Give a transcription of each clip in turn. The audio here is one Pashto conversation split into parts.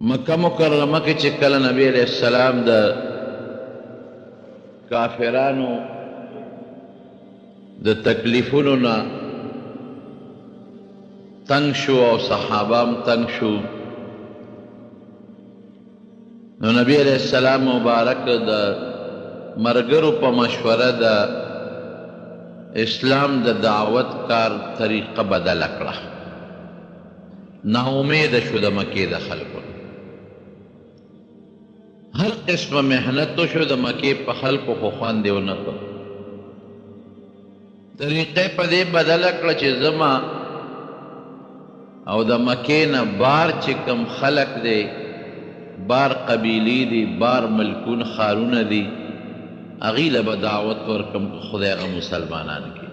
مکه مکرمه کې چې کله نبی علیہ السلام د کافرانو د تکلیفونو نه تنگ شو او صحابام تنگ شو، نو نبی علیہ السلام مبارک د مرګرو په مشوره د اسلام د دعوت کار طریقه بدل کړه. نا امید شو د مکې د خلکو، هر قسمه محنت شو د مکې په خلکو خو خوند یې ونه کړ. طریقې په دې بدله کړه چې زما او د مکې نه بار چې کم خلق دی، بار قبیلی دی، بار ملکون خارونه دی، هغې له به دعوت ورکم که خدای هغه مسلمانان کړي.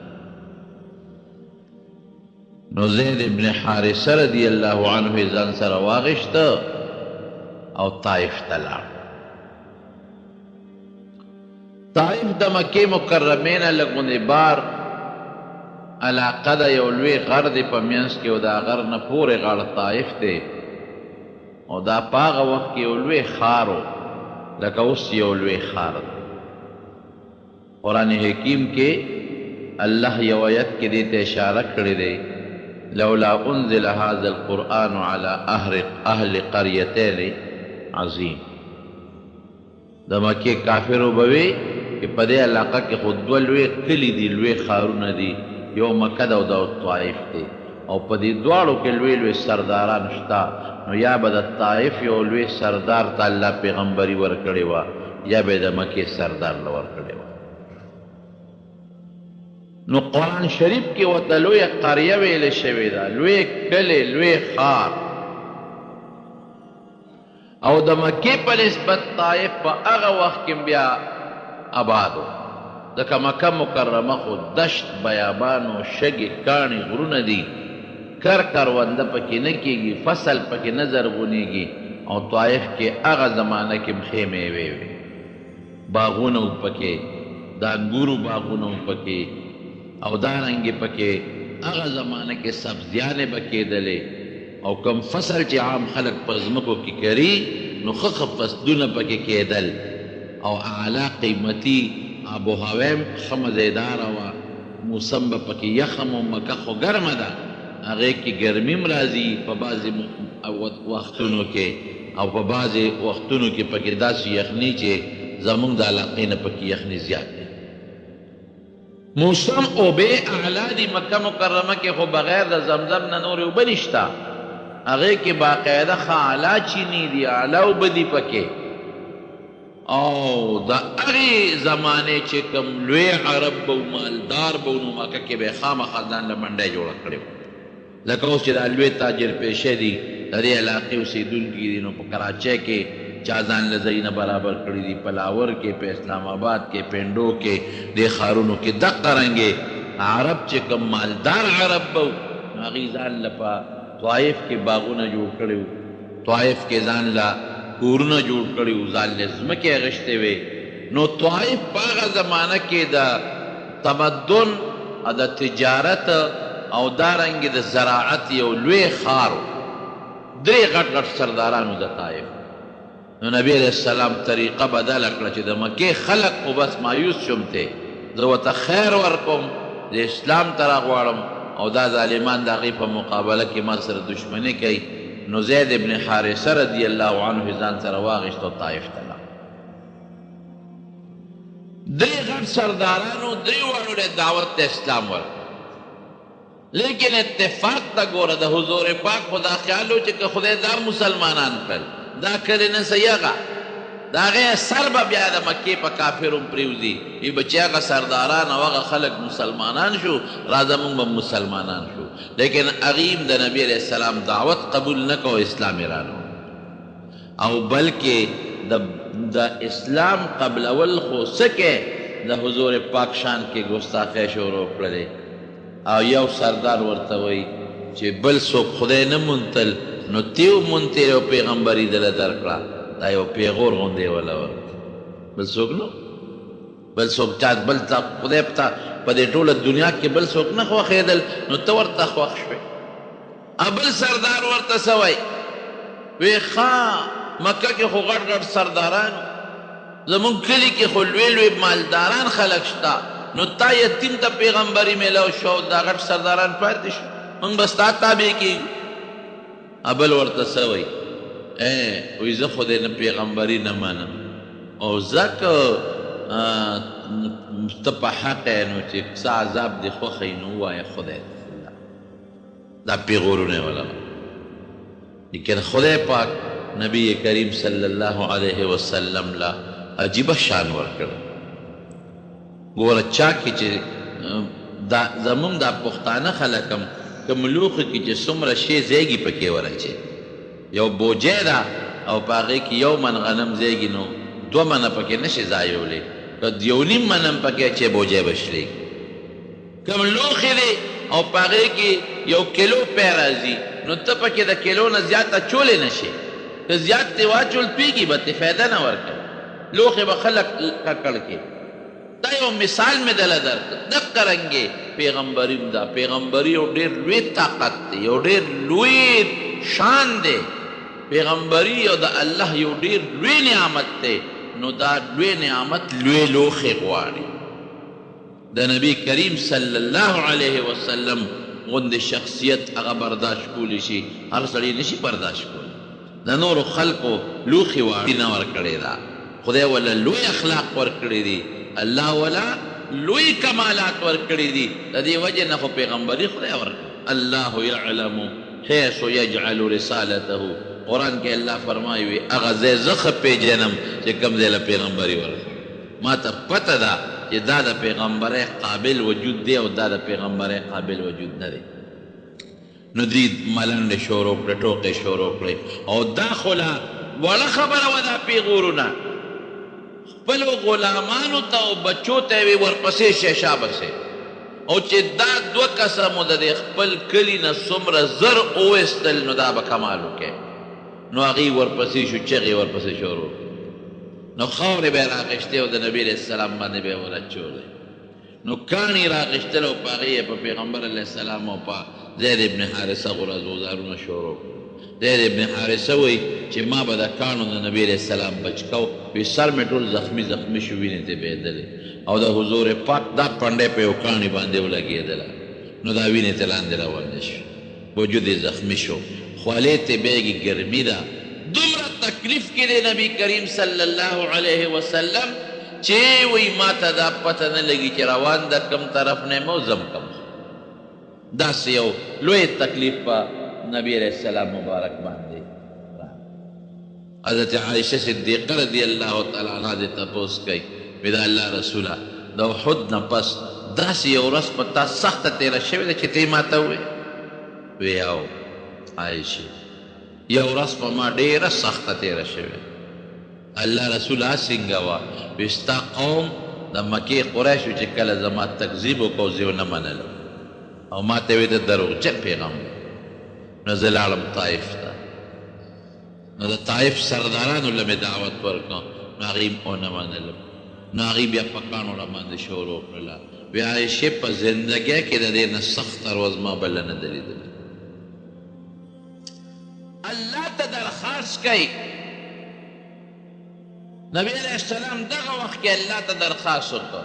نو زید ابن حارثه رضی الله عنه ځان سره واغېسته او طائف ته لاړ. طائف د مکې مکرمې نه لږ غوندې بار علاقه ده، یو لوی غر دی په منځ کې، او دا غر نه پورې غاړه طائف دی، او دا په هغه وخت کې یو لوی ښار و لکه اوس یو لوی ښار دی. قرآن حکیم کې الله یو آیت کې دې ته اشاره کړې دی، لولا انزل هذا القرآن على اهل قريتين عظیم. د مکې کافرو به وي چې په دې علاقه کې خو دوه لوی کلي دي، لوی ښارونه دي، یو مکه ده او دا طائف دی، او په دې دواړو کې لوی لوی سرداران شته. نو یا به د طائف یو لوی سردار ته الله پیغمبري ورکړې وه، یا به د مکې سردار له ورکړې وه. نو قرآن شریف کې ورته لویه قریه ویلې شوې ده، لوی کلی، لوی ښار. او د مکې په نسبت طائف په هغه وخت کې بیا آباد و، ځکه مکه مکرمه خو دشت، بیابان او شګې کاڼي غرونه دي، کرونده پکې نه کېږي، فصل پکې نه زرغونېږي. او طائف کې هغه زمانه کې ښې میوې وې، باغونه و پکې، د انګورو باغونه و پکې، او دارنګې پکې هغه زمانه کې سبزیانې به کېدلې، او کم فصل چې عام خلک په ځمکو کې کري نو ښه فصلونه پکې کېدل، او اعلی قیمتي آب و هوا هم ښه مزیداره وه، موسم به پکې یخم و مکه خو ګرمه ده، هغې کې ګرمي هم راځي په بعضې وختونو کې، او په بعضې وختونو کې پکې داسې یخني چې زمونږ د علاقې نه پکې یخني زیات دی. موسم اوبه اعلی دي مکه مکرمه کې، خو بغیر د زمزم نه نورې اوبه نشته، هغې کې باقاعده ښه اعلی چینی دي، اعلی اوبه دي پکې. او د هغې زمانې چې کوم لوی عرب به و، مالدار به و، نو مکه کې به یې خامخا ځان له منډی جوړه کړې وه. لکه اوس چې دا لوی تاجر پیشه دي، د دې علاقې اوسېدونکي دي، نو په کراچۍ کې چا ځان له ځایونه برابر کړي دي، په لاور کې، په اسلام آباد کې، پنډو کې، دې ښارونو کې دقه رنګې عرب چې کوم مالدار عرب به و، نو هغې ځان له په طائف کې باغونه جوړ کړي وو، طائف کې ځان له کورونه جوړ کړي وو، ځان له ځمکې اخیستې وې. نو طائف په هغه زمانه کې د تمدن او د تجارت او دارنګې د زراعت یو لوی ښار و، درې غټ غټ سردارانو د طائف. نو نبی علیہ السلام طریقه بدله کړه چې د مکې خلق خو بس مایوس شوم ته، زه ورته خیر ورکوم، د اسلام ته راغواړم، او دا ظالمان د هغې په مقابله کې ما سره دشمني کوي. نو زید ابن حارثه رضی الله عنه ځان سره واغېست او طائف ته لاړ. درې غټ سردارانو درې واړو له دعوت د اسلام ورکړ، لیکن اتفاق ته ګوره د حضور پاک خو دا خیال و چې که خدای دا مسلمانان کړل، دا کړې نه سیغه، د هغې سر به بیا د مکې په کافرو پرېوځي، وي به چې هغه سرداران او هغه خلک مسلمانان شو، راځه موږ به مسلمانان شو. لیکن هغې د نبي علیہ السلام دعوت قبول نه کو، اسلام یې رانه، او بلکې د اسلام قبلول خو څه کې د حضور پاک شان کې ګستاخۍ شروع کړلې. او یو سردار ورته وایي چې بل څوک خدای نه مونتل، نو تیو مونتې یو پیغمبري دله درکړه، دا یو پیغور غوندې وله ورکړه، بل څوک نو، بل څوک چا بل ته خدای په دې ټوله دنیا کې بل څوک نه خوښېدل، نو ته ورته خوښ شوې. بل سردار ورته څه وایي وی ښه مکه کې خو غټ غټ سرداران زمونږ کلي کې خو لوی لوی مالداران خلک شته نو تا یتیم ته پیغمبري میلاو شو دا غټ سرداران پاتې شو موږ به ستا تابع کېږو بل ورته څه وایي وایي زه خو دې نه پیغمبري نه منم او ځکه ته په حق یې نو چې څه عذاب دې خوښوي نو ووایه خدای دا پیغورونه یې ولله لیکن خدای پاک نبی کریم صلی الله علیه وسلم لا عجیبه شان ورکړ ګوره چا کې چې زمونږ دا پښتانه خلک هم که ملوخو کې چې څومره شی زیږي پکې ورچې یو بوجۍ ده او په هغې کې یو من غنم زیږي نو 2 منه پکې نشي ځایولی که 1.5 من هم پکې چې بوجۍ به شلېږي که ملوخې دی او په هغې کې 1 کیلو پی راځي نو ته پکې د کیلو نه زیات اچولی نشي که زیات دې واچول تویږي به ترې فایده نه ورکوي لوښې به خلک ککړ کې دا یو مثال مې دله درکړ دقه رنګې پیغمبري هم ده پیغمبري یو ډېر لوی طاقت دی یو ډېر لوی شان دی پیغمبري او د الله یو ډېر لوی نعمت دی نو دا لوی نعمت لوی لوښې غواړي د نبی کریم صلی الله علیه وسلم غوندې شخصیت هغه برداشت کولی شي هر سړی نشي برداشت کولی د نورو خلقو لوښې واړي نه ورکړې ده خدای ولا لوی اخلاق ورکړي دي الله ولا لوی کمالات ورکړي دي د دې وجه نه خو پیغمبري خدای ورکړي الله یعلم حیث یجعل رسالته قرآن کې الله فرمایي وي هغه ځای زه ښه پېژنم چې کوم ځای له پیغمبري ورکړي ما ته پته ده چې دا د پیغمبرۍ قابل وجود دی او دا د پیغمبرۍ قابل وجود نه دی نو دوی ملنډې شروع کړې ټوکې شروع کړې او دا خو لا وړه خبره وه دا پیغورونه خپلو غلامانو ته او بچو ته یې ورپسې شی شابسې او چې دا 2 کسه مو د خپل کلي نه څومره زر وویستل نو دا به کمال وکړي نو هغې ورپسې شو چغې ورپسې شروع نو خاورې به یې راغېښتې او د نبي علیه السلام باندې به یې ورچولې نو کاڼي راغېښتل او په هغې یې په پیغمبر علیه السلام او په زید ابن حارثه غرض وزارونه شروع زید ابن حارثه وایي چې ما به د کاڼو د نبي علیه السلام بچ کو وي سر مې ټول زخمي زخمي شو وینې ترې بهېدلې او د حضور پاک دا پنډی په یو کاڼي باندې ولګېدله نو دا وینې ترې لاندې روانې شو وجود یې زخمي شو خولې ته بیګې ګرمي ده دومره تکلیف کې دی نبی کریم صلی الله علیه وسلم چې وایي ما ته دا پته نه لګي چې روان د کوم طرف نه یم او ځم کوم داسې یو لوی تکلیف په نبی علیه السلام مبارک باندې حضرت عائشه صدیقه رضی الله تعالی عنها دې تپوس کوي وی دا الله رسوله د احد نه پس داسې یو ورځ په تا سخته تېره شوې ده چې ته یې ما ته ووایې وی او عایشې یو ورځ په ما ډېره سخته تېره شوې الله رسوله څنګه وه وی ستا قوم د مکې قریشو چې کله زما تکذیب وکړو زه ونه منلم او ما ته وی د دروغجن پیغمبر نو زه لاړم طایف ته نو د طایف سردارانو له مې دعوت ورکړه نو هغې م ونه منلم نو هغې بیا په کاڼو راباندې شروع کړله وی عایشې په زندګۍ کې د دې نه سخته ورځ ما بله نه ده لیدلې الله ته درخواست کوي نبی علیه السلام دغه وخت کې الله ته درخواست وکړ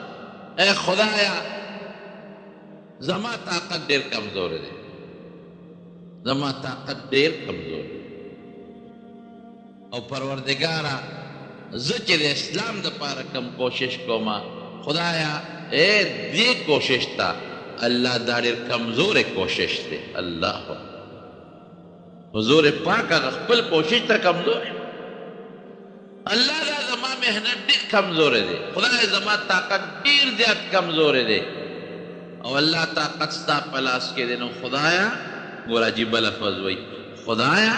ای خدایه زما طاقت ډېر کمزور دی زما طاقت ډېر کمزور دی او پروردګاره زه چې د اسلام دپاره کم کوشش کومه خدایا دې کوشش ته الله دا ډېر کمزوری کوشش دی الله حضور پاک هغه خپل کوشش ته کمزور الله دا زما محنت ډېر کمزوری دی خدای زما طاقت ډېر زیات کمزوری دی او الله طاقت ستا په لاس کې دی نو خدایا ګوره عجیبه لفظ وایي خدایا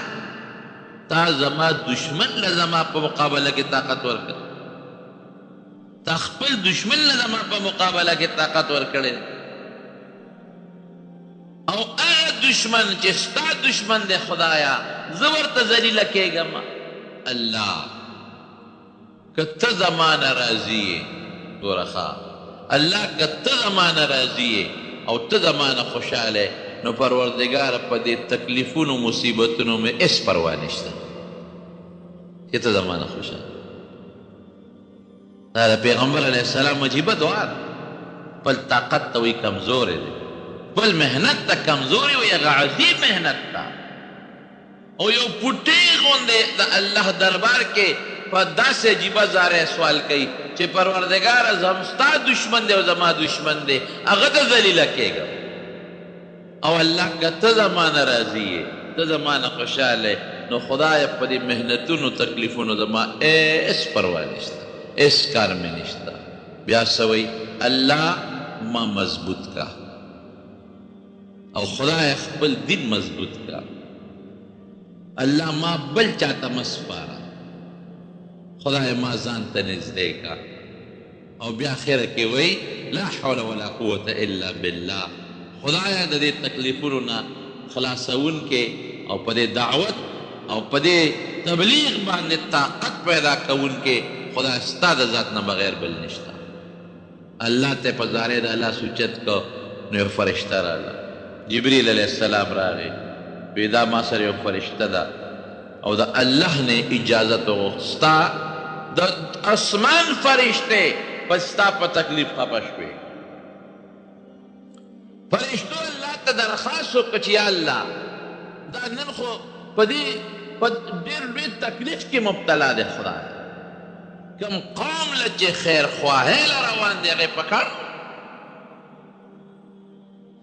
تا زما دشمن له زما په مقابله کې طاقت ورکړ تا خپل دشمن له زما په مقابله کې طاقت ورکړی او هغه دشمن چې ستا دشمن دی خدایا زه ورته ذلیله کېږم الله که ته زما نه راضي یې ګوره ښه الله که ته زما نه راضي یې او ته زما نه خوشحاله نو پروردګاره په دې تکلیفونو مصیبتونو مې هېڅ پروا نشته چې ته زما نه خوشحاله. دا د پیغمبر علیه السلام عجیبه دعا ده. بل طاقت ته وایي کمزوری دی، بل محنت ته کمزوری وایي هغه عظیم محنت ته. او یو پوټی غوندې د الله دربار کې په داسې عجیبه زاره سوال کوي چې پروردګاره زم ستا دشمن دی او زما دشمن دی، هغه ته ذلیله کېږم. او الله که ته زما نه راضي یې، ته زما نه خوشحاله، نو خدای په دې محنتونو تکلیفونو زما هېڅ پروا نشته، هېڅ کار مې نشته. بیا څه وایي؟ الله ما مضبوط کا او خدای خپل دین مضبوط کا. الله ما بل چاته مه سپاره، خدای ما ځان ته نږدې کا. او بیا اخره کې وایي لا حول ولا قوة الا بالله. خدایا د دې تکلیفونو نه خلاصونکې او په دې دعوت او په دې تبلیغ باندې طاقت پیدا کوونکې خدای ستا د ذات نه بغیر بل نشته. الله ته په زارې د الله سوچت کو نو یو فرشته راغله، جبریل علیه السلام راغی، وی دا ما سره یو فرشته ده او د الله نه اجازت وغوښت، ستا د اسمان فرشتې په ستا په تکلیف خفه شوې. فرشتو الله ته درخواست وکړه چې یا الله دا نن خو په دې په ډېر لوی تکلیف کې مبتلا دی خدای، کوم قوم له چې خیر خواهی له روان دی هغې په کړ.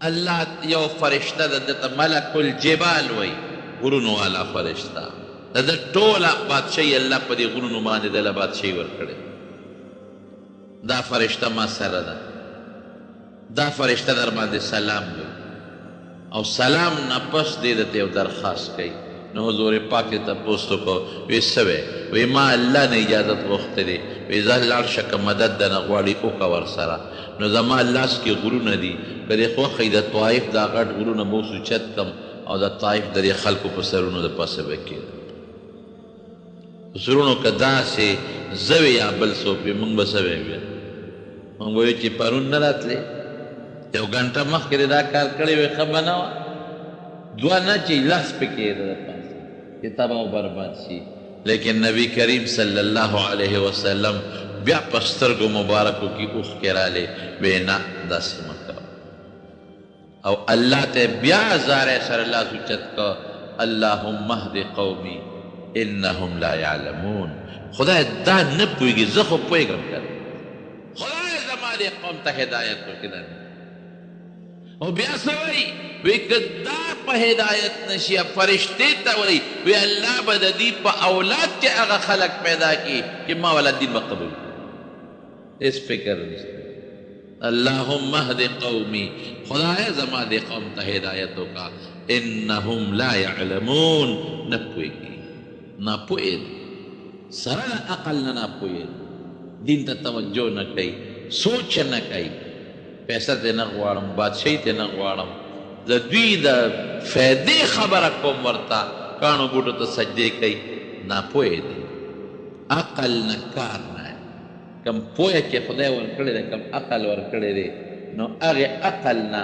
الله یو فرشته د ده ته ملک الجبال وایي، غرونو والا فرشته، د ده ټوله بادشاهي الله په دې غرونو باندې دله بادشاهي ورکړې. دا فرشته ما سره ده، دا فرشته در باندې سلام وایي او سلام نه پس دې ده ته یو درخواست کوي. نو حضور پاک ته تپوس وکړو، وی څه وی؟ وی ما الله نه اجازت غوښتې دی، وی زه لاړ شه که مدد دنه غواړي وکړه ورسره. نو زما لاس کې غرونه دي، که دې خوښ وي د طایف دا غټ غرونه به اوس اوچت کړم او د طایف د دې خلکو په سرونو د پاسه به کېږدم. په سرونو که داسې زه وې یا بل څوک وي موږ به څه وی بیا؟ موږ به وایو چې پرون نه راتلې، یو ګنټه مخکې دې دا کار کړی وی ښه به نه وه، دوه نه چې لس پکې د پاسه چې تباه و برباد شي. لیکن نبی کریم صلی الله علیه وسلم بیا په سترګو مبارکو کې اوښکې رالی، وی نه داسې مه کوه. او الله ته بیا زاری سره لاس اوچت که اللهم اهد قومي انهم لا يعلمون. خدای دا نه پوهېږي، زه خو پوهېږم کنه، خدای زما دې قوم ته هدایت وکړي. او بیا څه وایي؟ وی که دا په هدایت نشي فرشتې ته وایي، وی الله به د دې په اولاد کې هغه خلک پیدا کړي چې ما والا دین به قبول کړي. هېڅ فکر نشته. اللهم اهد قومي، خدایه زما دې قوم ته هدایت وکړه. انهم لا يعلمون، نه پوهېږي، ناپوهه دي، سره د عقل نه ناپوهه دي، دین ته توجه نه کوي، سوچ نه کوي. پیسه ته نه غواړم، بادشاهي ته نه غواړم، د دوی د فایدې خبره کوم ورته، کاڼو بوټو ته سجدې کوي. ناپوهه دي، عقل نه کار نه. کم پوهه چې خدای ورکړی دی، کم عقل ورکړی دی، نو هغې عقل نه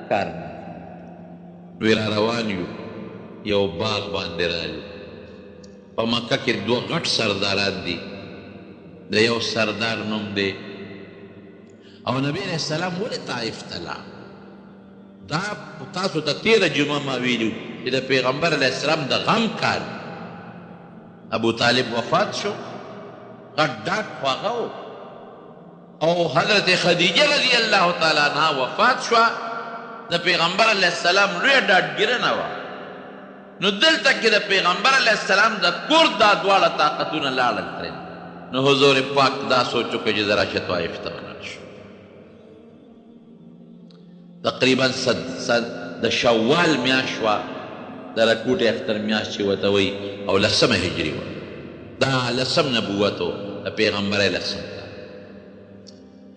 کار نه. دوی را روان یو، یو باغ باندې رالي. په مکه کې دوه غټ سرداران دي، د یو سردار نوم دی او نبی علیہ السلام ولې طائف ته لاړ؟ دا تاسو ته تېره جمعه ما ویلي چې د پیغمبر علیه السلام د غم کال ابو طالب وفات شو، غټ ډاک خو هغه و، او حضرت خدیجه رضی الله تعالی عنها وفات شوه. د پیغمبر علیه السلام لویه ډاډګیرنه وه. نو دلته کې د پیغمبر علیه السلام د کور دا دواړه طاقتونه لاړل ترې. نو حضور پاک دا سوچ وکړه چې زه راشه طایف ته ولاړ شو. تقریبا د شوال میاشت وه، د رکوټ اختر میاشت چې ورته وایي، او 10 هجري وه. دا 10 نبوت و د پیغمبر علیه السلام.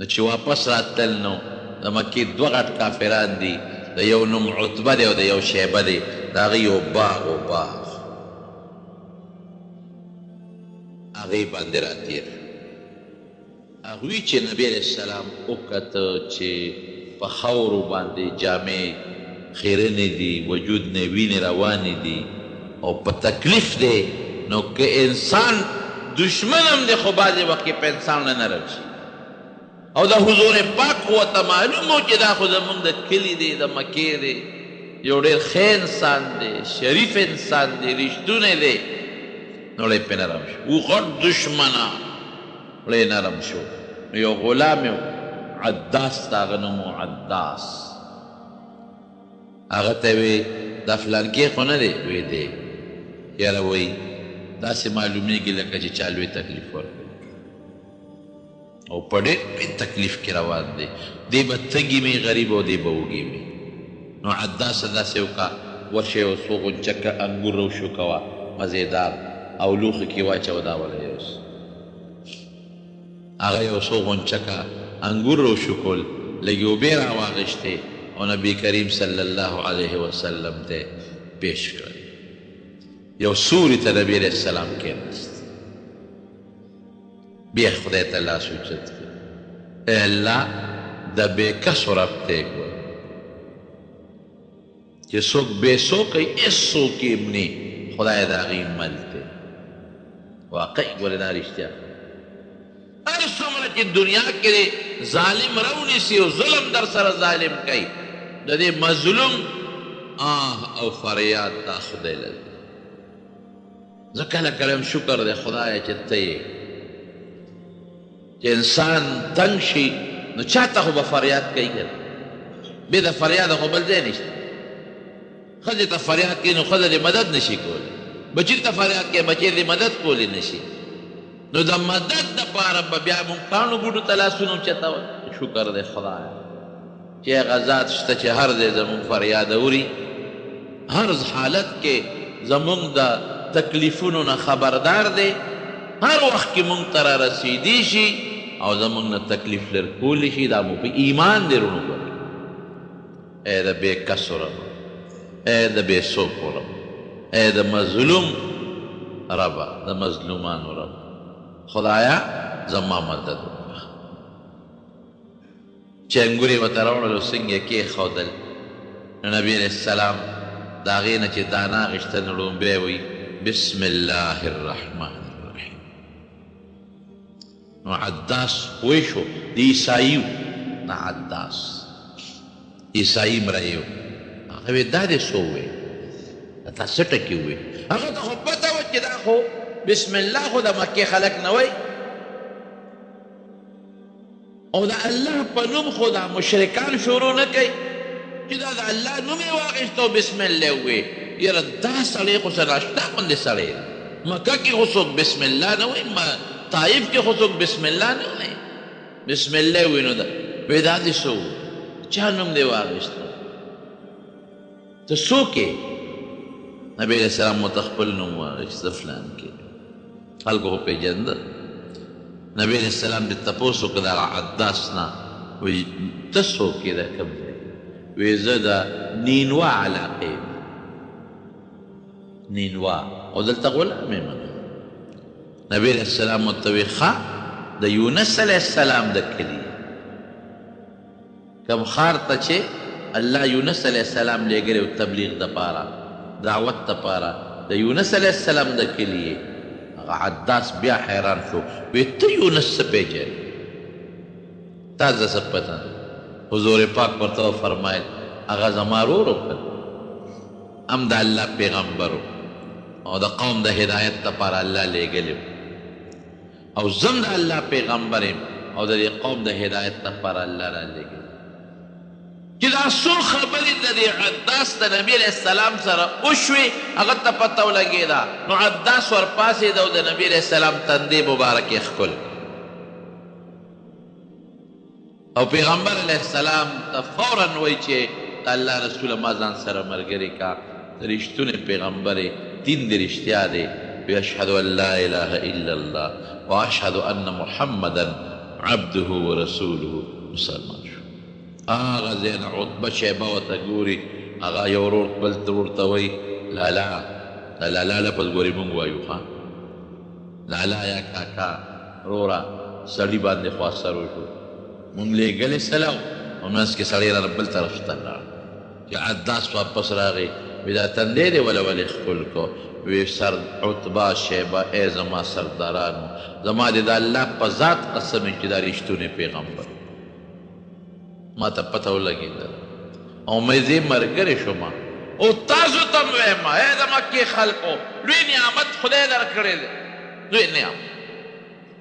نو چې واپس راتلل نو د مکې دوه غټ کافران دي، د یو نوم عتبه دی او د یو شیبه دی، د هغې یو باغ و باغ هغې باندې راتېر. هغوی چې نبي علیه السلام وکته چې په خاورو باندې جامې خیرنې دي، وجود نه وینې روانې دي او په تکلیف دی، نو که انسان دشمن هم دی خو بعضې وخت کې په انسان نه نرم شي او د حضور پاک خو ورته معلوم و چې دا خو زمونږ د کلي دی د مکې دی یو ډېر ښه انسان دی شریف انسان دی رښتونی دی نو ړی پې نرم شو و غټ دشمنه ړی نرم شو نو یو غلام یو عداس د هغه نوم و عداس هغه ته وی دا فلانکې خو نه دی وی دی یاره وایي داسې معلومیږي لکه چې چا لوی تکلیف ورکړي او په ډېر لوی تکلیف کې روان دی دی به تږي مې غریب او دی به وږي مې نو عداسه داسې وکړه ورشه یو څو غونچکه انګور روشو کوه مزېدار او لوښي کې واچوه دا وله یوس هغه یو څو غونچکه انګور روشو کول لږې اوبې راواغېشتې او نبي کریم صلی الله علیه وسلم ته پیش کړ یو سوري ته نبی علیه السلام کېناست بیا خدای ته لاس اوچت کړ ای الله د بېکسو رب ته یې ګوره چې څوک بېڅوکی هېڅوک یې مني خدای د هغې مل دی واقعي ګورې دا رښتیا هر څومره چې دنیا کې ظالم راونیسي او ظلم در سره ظالم کوي د دې مظلوم آه او فریاد دا خدای لري زه کله کله هم شکر دی خدایه چې ته یې چې انسان تنګ شي نو چاته خو به فریاد کوي که بې د فریاده خو بل ځای نشته ښځې ته فریاد کوي نو ښځه دې مدد نشي کولی بچي ته فریاد کوي بچی دې مدد کولی نشي نو د مدد دپاره به بیا مونږ کاڼو بوټو ته لاسونه اوچتول شکر دی خدایه چې هغه ذات شته چې هر ځای زمونږ فریاد اوري هر حالت کې زمونږ د تکلیفونو نه خبردار دی هر وخت کې مونږ ته رارسیدی شي او زمونږ نه تکلیف لر کولی شي دا مو په ایمان دی رونو ګوري ای د بېکسو رب ای د بېڅوکو رب ای د مظلوم ربه د مظلومانو رب خدایا زما مدد وکړه چې انګور یې ورته راوړلو څنګه یې کېښودل نو نبي علیه السلام د هغې نه چې دانه اخېسته نو لومبی وایي بسم الله الرحمن الرحیم نو عداس پوه شو د عیسایي نه عداس عیسایي مړی و هغه وی دا دې څه ووې دا څه ټکي ووې هغه ته خو پته وه چې دا خو بسم الله خو د مکې خلک نه وایي او د الله په نوم خو دا مشرکان شروع نه کوي چې دا د الله نوم یې واخېست او بسم الله ووې یاره دا سړی خو څه ناشنا غوندې سړی مکه کې خو څوک بسم الله نه وایي طایف کې خو څوک بسم الله نه وایي بسم الله وایي نو دا وایي دا دې څه وو چا نوم دې واخېسته ته څوک یې نبي علیه السلام ورته خپل نوم واخېست زه فلان کې خلکو خو پېژنده نبي علیه السلام دې تپوس وکړه د عداس نه وایي ته څوک یې دا کوم دی وایي زه د نینوا علاقې نینوا او دلته غلام یم نبي علیه السلام ورته وایي ښه د یونس علیه السلام د کلي کوم ښار ته چې الله یونس علیه السلام لېږلی و تبلیغ دپاره دعوت دپاره د یونس علیه السلام د کلي یې هغه عداس بیا حیران شو وایي ته یونس څه پېژنې تا ته څه پته ده حضور پاک ورته وفرمایل هغه زما ورور و هم د الله پیغمبر و او د قوم د هدایت دپاره الله لېږلی و او زم د الله پیغمبر یم او د دې قوم د هدایت دپاره الله را لېږلی چې دا څو خبرې د دې عداس د نبي علیه السلام سره وشوې هغه ته پته ولګېده نو عداس ورپاڅېد او د نبي علیه السلام تندې مبارک یې ښکل او پیغمبر علیه السلام ته فورا وایي چې د الله رسوله ما ځان سره ملګري کا رښتونی پیغمبر دین دې رښتیا دی وی اشهد ان لا اله الا الله واشهد ان محمدا عبده ورسوله مسلمان شو هغه ځای نه عتبه شیبه ورته ګوري هغه یو ورور بل ورور ته وایي لالا دا لالا لفظ ګوري مونږ وایو ښه لالا یا کاکا وروره سړي باندې خوا سر وشو مونږ لېږلې سلام او منځ کې سړی را بل طرف ته لاړ چې عداس واپس راغی وی دا تندی دی ولې ښکل کو وی سر عتبه شیبه ای زما سردارانو زما د الله په ذات قسم چې دا رښتونی پیغمبر ما ته پته ولګېدل او مې زه ملګری شوم او تاسو ته م وایم ای د مکې خلکو لوی نعمت خدای درکړی دی لوی نعمت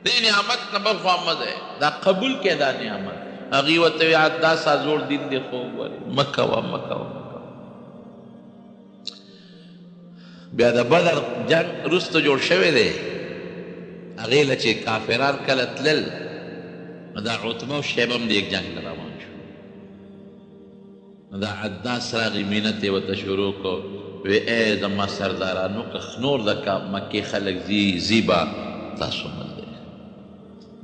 دې نعمت نه بل خوا مه ځئ دا قبول کړئ دا نعمت هغې ورته وی دا سا زوړ دین دی خو وګورې مه کوه مه کوه بیا د بدر جنگ وروسته جوړ شوی دی هغې له چې کافران کله تلل نو دا عتبه او شیبه هم د یک جنگ نه روان شو نو دا عداس راغی مینت یې ورته شروع کو وی ای زما سردارانو که نور د مکې خلک ځي به تاسو مل دی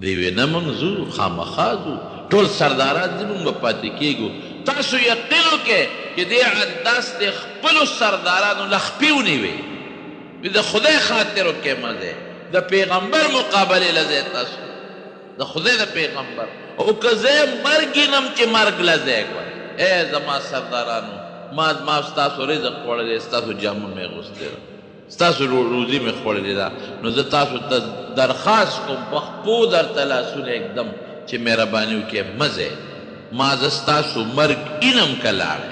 دوی وی نه موږ ځو خامخا ځو ټول سرداران دي موږ به پاتې کېږو تاسو یقین وکړئ چې دې عداس د خپلو سردارانو له خپې ونیوې د خدای خاطر وکړئ مه ځئ د پیغمبر مقابلې له ځئ تاسو د خدای د پیغمبر او که زه مرګ وینم چې مرګ له ځئ ګورئ ای زما سردارانو ما ستاسو رزق خوړلی ستاسو جامه مې اغوستې ده ستاسو روزي مې خوړلې ده نو زه تاسو ته درخواست کوم په خپو درته لاسونه اکدم چې مهرباني وکړئ مه ځئ ما زه ستاسو مرګ اینم که لاړی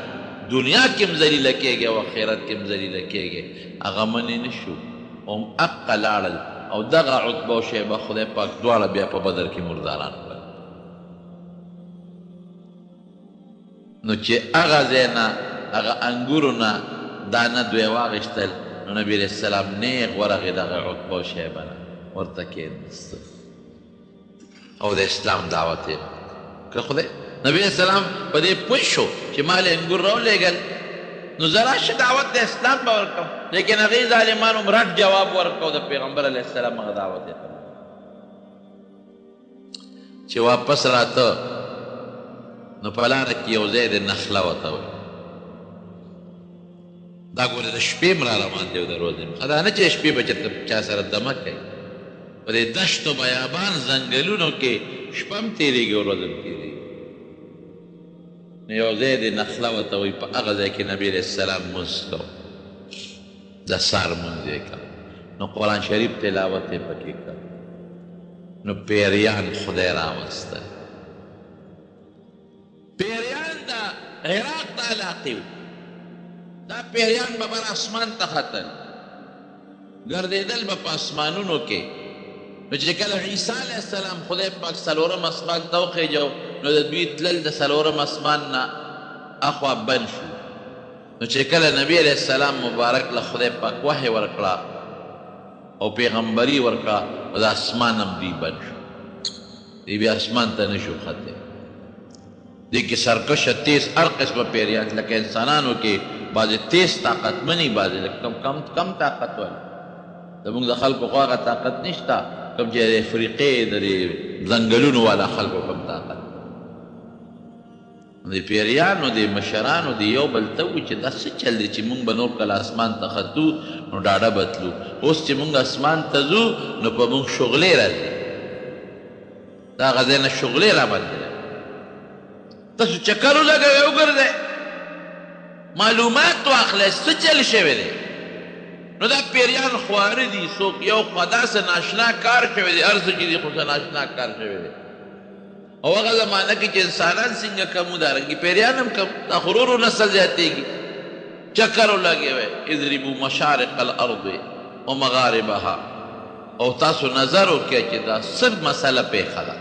دنیا کې هم ذلیله کېږي او آخرت کې هم ذلیله کېږي هغه منې نه شو او هم حقه لاړل او دغه عتبه او شیبه خدای پاک دواړه بیا په بدر کې مرداران کړل نو چې هغه ځای نه هغه انګورو نه دانه دوی واخیستل نو نبي علیه السلام نیغ ورغې دغه عتبه او شیبه نه ورته کېناست او د اسلام دعوت یې که خدای نبی علیہ السلام په دې پوه شو چې ما له انګور راولېږل نو زه راشه دعوت د اسلام به ورکړم لیکن هغې ظالمانو رد جواب ورکړو د پیغمبر علیه السلام هغه دعوت یې چې واپس راته نو په لاره کې یو ځای د نخله ورته وایي دا ګوره د شپې م را روان دی او د ورځې م دا نه چې شپې به چېرته چا سره دمه کوي په دې دشتو بیابان ځنګلونو کې شپه هم تېرېږي او ورځ هم تېرېږي نو یو ځای د نخله ورته وایي په هغه ځای کې نبي علیه السلام لمونځ کو د سهار لمونځ یې کړ نو قرآن شریف تلاوت یې پکې کړ نو پیریان خدای راوستل پیریان د عراق د علاقې وو دا پیریان به بر اسمان ته ختل ګرځېدل به په اسمانونو کې نو چې کله عیسی علیه السلام خدای پاک څلورم اسمان ته وخېجو نو د دوی تلل د څلورم اسمان نه اخوا بند شو نو چې کله نبی علیه السلام مبارک له خدای پاک وحی ورکړه او پیغمبري ورکړه نو د اسمان هم دوی بند شو دوی بیا اسمان ته نه شو ختلی دې کې سرکشه تیز هر قسمه پیریان لکه انسانانو کې بعضې تیز طاقتمنې بعضې کم طاقت ول زموږ د خلکو خو هغه طاقت نشته کوم چې د افریقې د ځنګلونو والا خلکو کم طاقت د پیریانو د مشرانو د یو بل ته وایي چې دا څه چل دی چې موږ به نور کله اسمان ته ختو نو ډاډه به تلو اوس چې موږ اسمان ته ځو نو په موږ شغلې راځي دا هغه ځای نه شغلې راباندې تاسو چکر ولګوئ وګرځئ معلومات واخلئ څه چل شوی دی نو دا پیریان خواره دي څوک یو خوا داسې ناشنا کار شوی دی هر څه چې دي خو څه ناشنا کار شوی دی او هغه زمانه کې چې انسانان څنګه کم وو دارنګې پیریان هم کم دا خو ورو نسل زیاتېږي چکر ولګوئ اضربوا مشارق الارض ومغاربها او تاسو نظر وکړئ چې دا څه مسله پېښه ده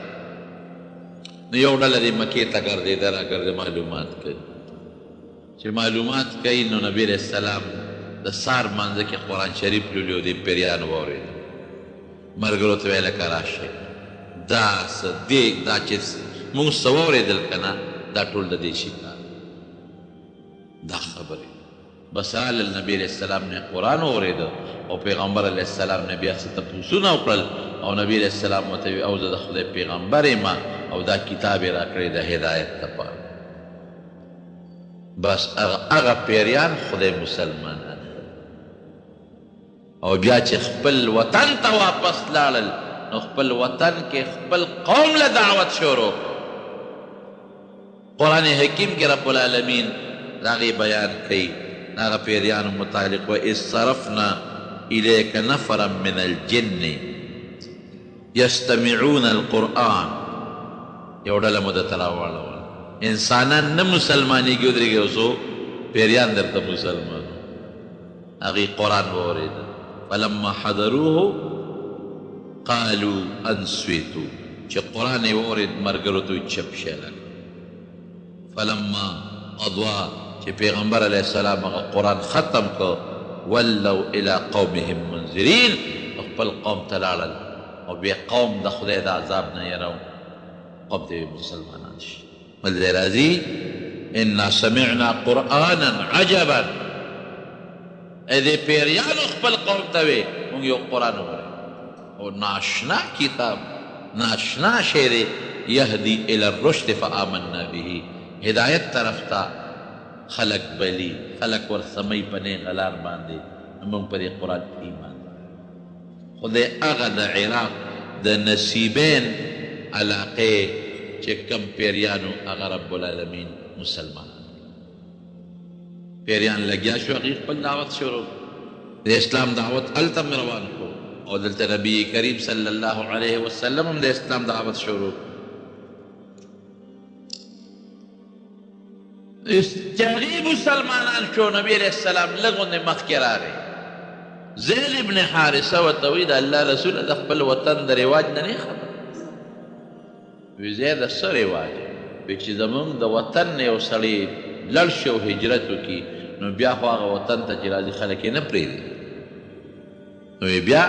نو یو ډله دې مکې ته ګرځېده راګرځې معلومات کوي چې معلومات کوي نو نبي علیه السلام د سهار مانځه کې قرآن شریف لولي او دې پیریانو واورېده ملګرو ته ویې لکه راشئ دا څه دې دا چې موږ څه واورېدل که نه دا ټول د دې شي کار دا خبرې بس رالل نبي علیه السلام نه قرآن واورېده او پیغمبر علیه السلام نه بیا څه تپوسونه وکړل او نبي علیه السلام ورته ویل او زه د خدای پیغمبر یم او دا کتاب یې راکړی د هدایت لپاره بس هغه پیریان خدای مسلمانان او بیا چې خپل وطن ته واپس لاړل نو خپل وطن کې خپل قوم له دعوت شروع قرآن حکیم کې رب العالمین د هغې بیان کوي د هغه پیریانو متعلق وإذ صرفنا إليك نفرا من الجن يستمعون القرآن یو ډله مو درته راواړول انسانان نه مسلمانېږي ودرېږي یو څو پیریان درته مسلمانو هغې قرآن واورېده فلما حضروه قالوا انصتوا چې قرآن یې واورېد ملګرو ته چپ شه لږ فلما قضوا چې پیغمبر علیه السلام هغه قرآن ختم کړ ولوا الى قومهم منذرین خپل قوم ته لاړل او بیا قوم د خدای د عذاب نه یرو قوم ته مسلمانان شي بل ځای راځي انا سمعنا قرآنا عجبا دې پیریانو خپل قوم ته وی موږ یو قرآن ووایو او ناشنا کتاب ناشنا شی دی یهدي الى الرشد فآمنا به هدایت طرف ته خلق بلی خلق ورسمی پنے غلار باندے موږ په دې قرآن ایمان خدای هغه د عراق د نصیبین علاقې چې کم پیریانو هغه رب العالمین مسلمان پیریان لګیا شو هغې خپل دعوت شروع د اسلام دعوت هلته مې روان کړو او دلته نبي کریم صلی الله علیه وسلم هم د اسلام دعوت شروع چې هغې مسلمانان شو نبي علیه السلام لږ غوندې مخکې راغی زید ابن حارثه ورته وایي د الله رسوله د خپل وطن د رواج نه نه خبر وی زیاده څه رواج وی چې زمونږ د وطن نه یو سړی لړ شي او هجرت وکړي نو بیا خو هغه وطن ته چې راځي خلک یې نه پرېږدي نو وی بیا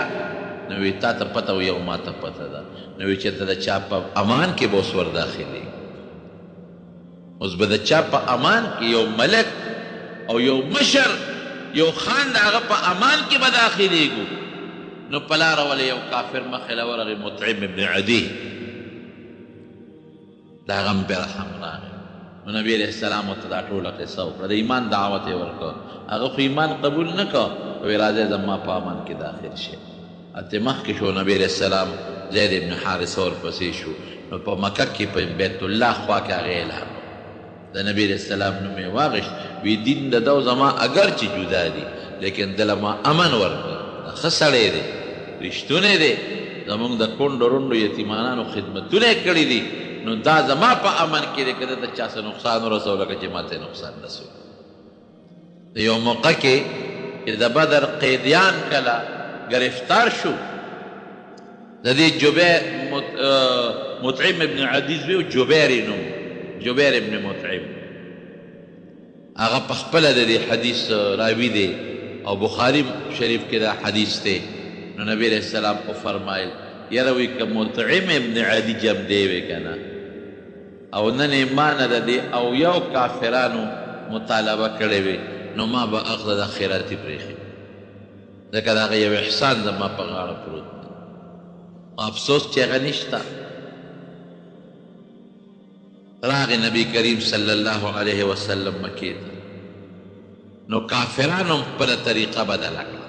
نو وی تا ته پته وي او ما ته پته ده نو وی چې ته د چا په امان کې به اوس ور داخلي اوس به د چا په امان کې یو ملک او یو مشر یو خان د هغه په امان کې به داخلېږو نو په لاره ولې یو کافر مخې له ورغی مطعم ابن عدي د هغه هم پرې رحم راغی نو نبي علیه السلام ورته دا ټوله قصه وکړه د ایمان دعوت یې ورکړ هغه خو ایمان قبول نه کړ وایي راځئ زما په امان کې داخل شي هلته مخکې شو نبي علیه السلام زید ابن حارثه ورپسې شو نو په مکه کې په بیت الله خوا کې هغې اعلان د نبی علیه السلام نوم یې واغېشت وی دین د ده زما اگر چې جدا دي لیکن دله ما امن ورکړ دا ښه سړی دی رښتونی دی زمونږ د کونډو رونډو یتیمانانو خدمتونه یې کړي دي نو دا زما په امن کې دی که ده ته چا څه نقصان ورسو لکه چې ما ته نقصان رسوي د یو موقع کې چې د بدر قیدیان کله گرفتار شو د دې مطعم ابن عدي زوی و جبیر یې نوم جبیر ابن مطعم هغه په خپله د دې حدیث راوي دی او بخاري شریف کې دا حدیث دی نو نبی علیه السلام خو فرمایل یاره وی که مطعم ابن عدي جم دی وی که نه او نن یې ما نه د دې او یو کافرانو مطالبه کړې وي نو ما به اخذ د خیراتي پرېښي ځکه د هغه یو احسان زما په غاړه پروت دی افسوس چې هغه نشته راغی نبی کریم صلی الله علیه وسلم مکې ته نو کافرانو هم خپله طریقه بدله کړه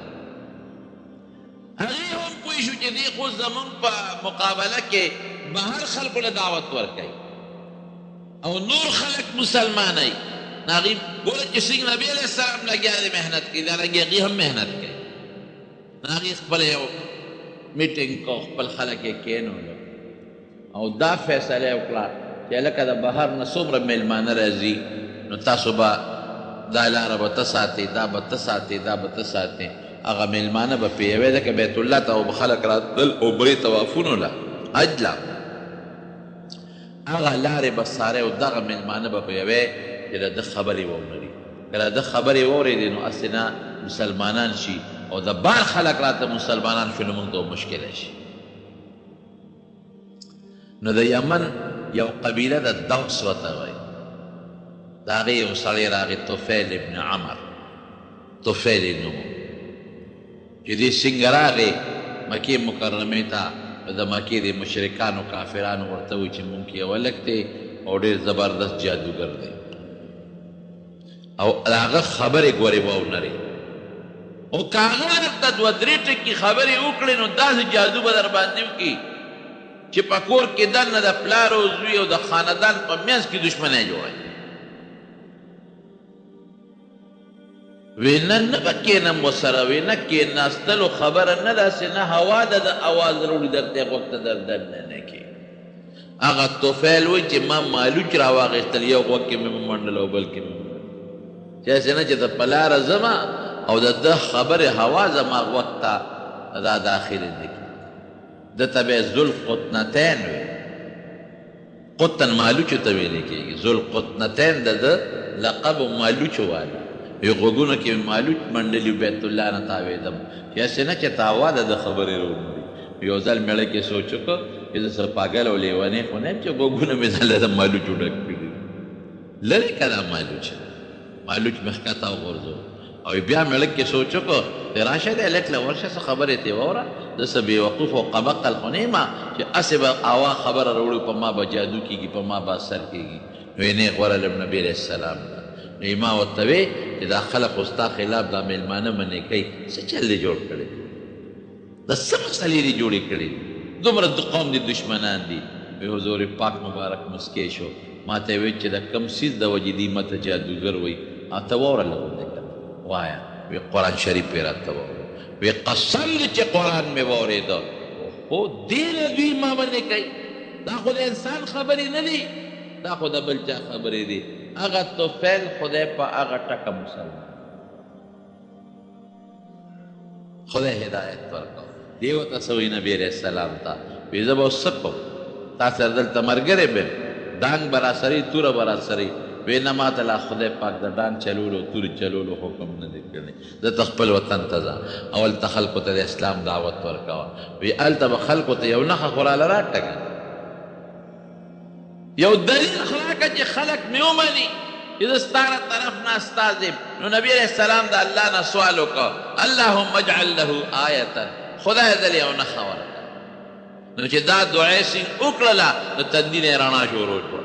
هغې هم پوه شو چې دې خو زمونږ په مقابله کې بهر خلکو له دعوت ورکوي او نور خلک مسلمانوي نو هغې ګوره چې څنګه نبي علیه السلام لګیا دی محنت کوي دارنګې هغې هم محنت کوي نو هغې خپله یو میټینګ کو خپل خلک یې کېنولو او دا فیصله یې وکړه چې لکه د بهر نه څومره میلمانه راځي نو تاسو به دا لاره به ته ساتئ دا به ته ساتئ دا به ته ساتئ هغه میلمانه به پیوی ځکه بیت الله ته به خلک راتلل عمرې طوافونو له حج له هغه لارې به څارئ او دغه میلمانه به پیوی چې د ده خبرې واوري که د ده خبرې واورېدې نو هسې نه مسلمانان شي او د بار خلک راته مسلمانان شو نو موږ ته مشکله شي نو د یمن یو قبیله د دوس ورته وایي د هغې یو سړی راغی طفیل ابن عمر طفیل یې نوم چې دې څنګه راغی مکې مکرمې ته د مکې د مشرکانو کافرانو ورته وایي چې مونږ کې یو هلک دی او ډېر زبردست جادوګر دی او د هغه خبرې ګورې واونرې او که هغه درته دوه درې ټکي خبرې وکړې نو داسې جادو به در باندې وکړي چې په کور کې دننه د پلار او زوی او د خاندان په منځ کې دشمنۍ جوړوي وی نه نه به کښېنم ورسره وی نه کښېناستلو خبره نه داسې نه هوا ده د اواز راوړي درته غوږ ته در دننه کښې هغه طفیل وایي چې ما مالوچ راواخېستل یو غوږ کې مې ومنډل او بل کې مې ومنډل چې هسې نه چې د په لاره ځمه او د ده خبرې هوا زما غوږ ته دا داخلې ده دته به یې ذوالقطنتین وی قطن مالوچو ته ویلې کېږي ذوالقطنتین د ده لقب مالوچو والی وی غوږونه کې مې مالوچ منډلي بیت الله نه تاوېدم چې هسې نه چې ته هوا ده د خبرې راوړي یو ځل مېړه کې سوچ وکړه چې زه څه پاګل او لیونی خو نه یم چې غوږونه مې ځله د مالوچو ډک کړي لرې که دا مالوچ مې ښکته وغورځو او بیا مې لږ کې سوچ وکړو چې راشه دی لږ له ورشه څه خبرې ترې واوره زه څه بېوقوف او قبقل خو نه یم چې هسې به هوا خبره راوړي په ما به جادو کېږي په ما به اثر کېږي نو یې نه یې غوره لم نبي علیه السلام ته نو یې ما ورته وې چې دا خلق خو ستا خلاف دا مېلمانه منې کوي څه چل دې جوړ کړی دا څه مسلې دې جوړې کړي دومره د قوم دي دشمنان دي وی حضور پاک مبارک مسکی شو ما ته وی چې د کم سیز د وجې دی ماته جادوګر وی ته واوره له غوندې کړه وایه وی قرآن شریف یې راته واوره وی قسم دې چې قرآن مې واورېده خو دې نه دوی ما باندې کوي دا خو د انسان خبرې نه دي دا خو د بل چا خبرې دي هغه طفیل خدای په هغه ټکه مسلمان خدای هدایت ورکړو دی ورته څه وایي نبي علیه السلام ته وی زه به اوس څه کوم تا سره دلته ملګری بیم ډانګ به راسري توره به راسري وی نه ما ته لا خدای پاک د ډانګ چلولو تورې چلولو حکم نه دی کړی زه ته خپل وطن ته ځه اول ته خلکو ته د اسلام دعوت ورکوه وی هلته به خلکو ته یو نښه خو راله راټکه یو دلیل خو راکړه چې خلک مې ومني چې زه ستا له طرف نه استاد یم نو نبي علیه السلام د الله نه سوال وکړه اللهم اجعل له آیة خدای دل یو نښه ورکړه نو چې دا دعای سینګ وکړله نو تندي نه یې رڼا شروع شوه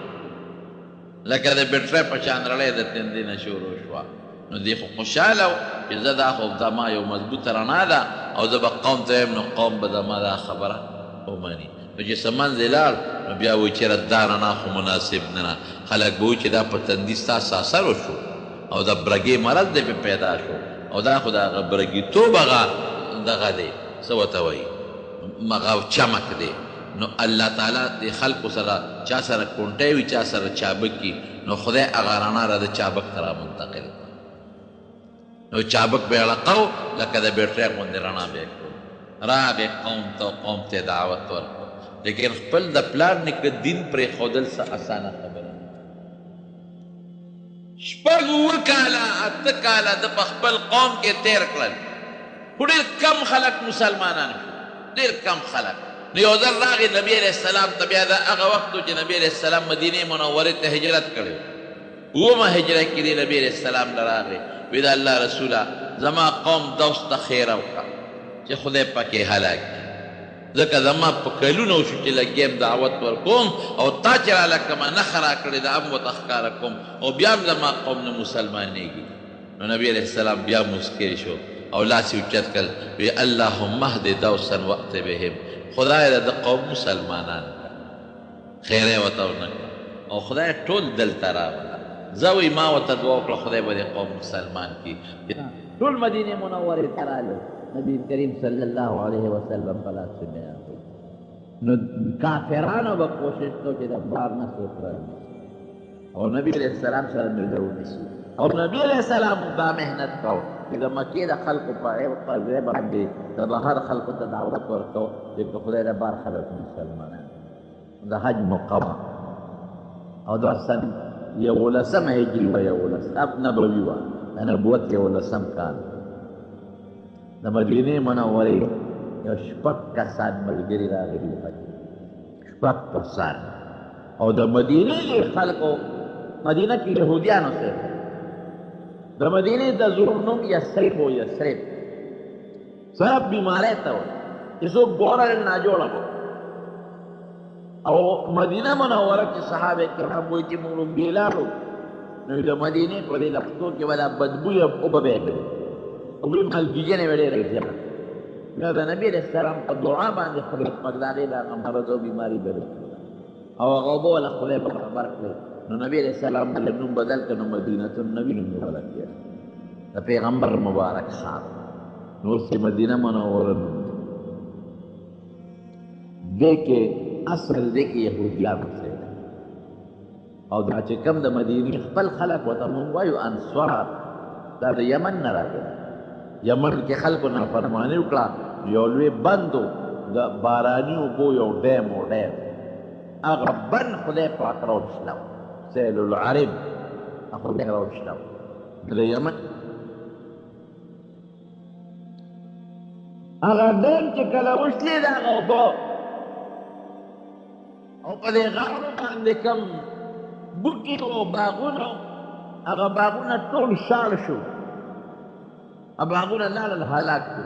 لکه د بټرۍ په شان رڼۍ د تندي نه شروع شوه نو دی خو خوشحاله و چې زه دا خو زما یو مضبوطه رڼا ده او زه به قوم ته یم نو قوم به زما دا خبره ومني نو چې څه منځې لاړ نو بیا وایي چېرې دا رڼا خو مناسب نه ده خلک به وایي چې دا په تندي ستاسو اثر وشو او د برګې مرض دی پې پیدا شو او دا خو د هغه برګېتوب هغه دغه دی څه ورته وایي مغه چمک دی نو الله تعالی د خلقو سره چا سره کونټی وي چا سره چابک وي نو خدای هغه رڼا را د چابک ته را منتقل نو چابک به یې اړقو لکه د بیټرۍ غوندې رڼا به یې کړو راغې قوم ته قوم ته دعوت ورکړو لیکن خپل د پلار نیکه دین پرېښودل څه اسانه خبره شپږ اووه کاله اته کاله د په خپل قوم کې تېر کړل خو ډېر کم خلک مسلمانان شو ډېر کم خلک نو یو ځل راغی نبي علیه السلام ته بیا دا هغه وخت و چې نبي علیه السلام مدینې منورې ته هجرت کړی اوومه هجره کې دی نبي علیه السلام له راغی وی د الله رسوله زما قوم دوس ته خیره وکړه چې خدای پکې هلاک کړي ځکه زما په کلونه وشو چې لګیم دعوت ورکوم او تا چې راله کومه نښه راکړې ده هم ورته ښکاره کوم او بیا هم زما قوم نه مسلمانېږي نو نبي علیه السلام بیا مسکی شو او لاس یې اوچت کړل وی اللهم اهد دوسا وأت بهم خدای د قوم مسلمانان خیره یې ورته ونه کړه او خدای ټول دلته راوله زه وی ما ورته دعا وکړه خدای به دې قوم مسلمان کړي ټول مدینې منورې ته راغلل نبی کریم صلی الله علیه وسلم په لاس کې بیان کړي نو کافرانو به کوشش کو چې د بار نه څوک رانیسي او نبي علیه السلام سره ملګري ونیسي او نبي علیه السلام دا محنت کو چې د مکې د خلکو په ځای باندې د بهر خلکو ته دعوت ورکو چې د خدای د بار خلک مسلمانان د حج مقام او د سن یولسمه هجري وه یولسم نبوي وه د نبوت یولسم کال د مدینې منورې یو شپږ کسان ملګري راغلي شپږ کسان او د مدینې خلکو مدینه کې یهودیانو سره د مدینې د زور نوم یثرب و یثرب سره بیماری ته و چې څوک ګورل ناجوړه و او مدینه منوره کې صحابه کرام وایي چې موږ لومبې لاړو نو د مدینې په دې لفتو کې ولا بدبو یې وبهېدلې او بل خلفیجنې وې ډېرې زیاته بیا د نبي علیه السلام په دعا باندې خدای پاک د هغې د هغه مرض او بیماري بدل او هغه اوبه وله خدای پاک خبر کړې نو نبی علیه السلام له نوم بدل کړ نو مدینة النبي نوم یې ولګېد د د پیغمبر مبارک خان نور چې مدینه منوره نوم دی کې اصل دی کې یهودیان اوسېدل او دا چې کوم د مدینې خپل خلک ورته مونږ وایو انصار دا د یمن نه راغلي یمن کې خلکو نافرماني وکړه یو لوی بند د باراني اوبو یو ډیم و ډیم هغه بند خدای پاک راوشلو سیل العرب خدای راوشلو د یمن هغه ډیم چې کله وشلې د هغه اوبه او په دې غاړو باندې کوم بوټي او باغونه هغه باغونه ټول شاړ شو باغونه لاړل هلاک شو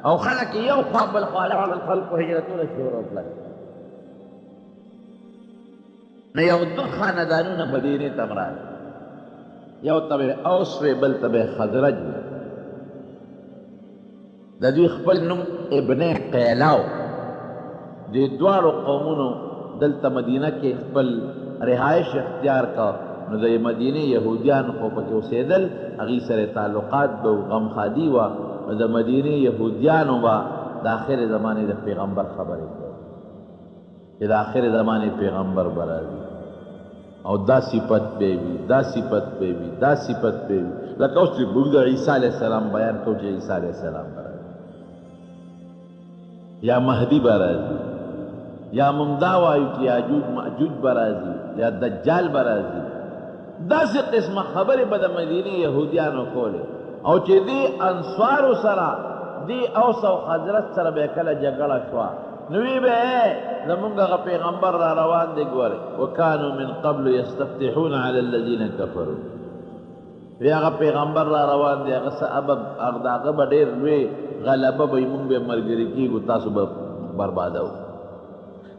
او خلک یو خوا بل خوا لاړل خلکو هجرتونه شروع کړل نو یو دوه خاندانونه مدینې ته راغلل یو ته به اوس وی بل ته به خزرج وی د دوی خپل نوم ابن قیلاو دې دواړو قومونو دلته مدینه کې خپل رهایش اختیار کا نو د مدینې یهودیان خو پکې اوسېدل هغې سره تعلقات به غمخادي وه نو د مدینې یهودیانو به د آخر زمانې د پیغمبر خبرې کوي چې د آخر زمانې پیغمبر به راځي او دا صفت به وي دا صفت به وي دا صفت به وي لکه اوس چې موږ د عیسی علیه السلام بیان کوو چې عیسی علیه السلام به راځي یا مهدي به راځي یا موږ دا وایو چې یاجوج ماجوج به راځي یا دجال به راځي داسې قسمه خبرې به د مدینې یهودیانو کولې او چې دې انصارو سره دې اوس او حضرت سره به کله جګړه شوه نو وی به زمونږ هغه پیغمبر را روان دی ګورې وکانو من قبل یستفتحون علی الذین کفروا وی هغه پیغمبر را روان دی هغه سبب د هغه به ډېر لوی غلبه به یې مونږ به ملګري کېږو تاسو به بربادوو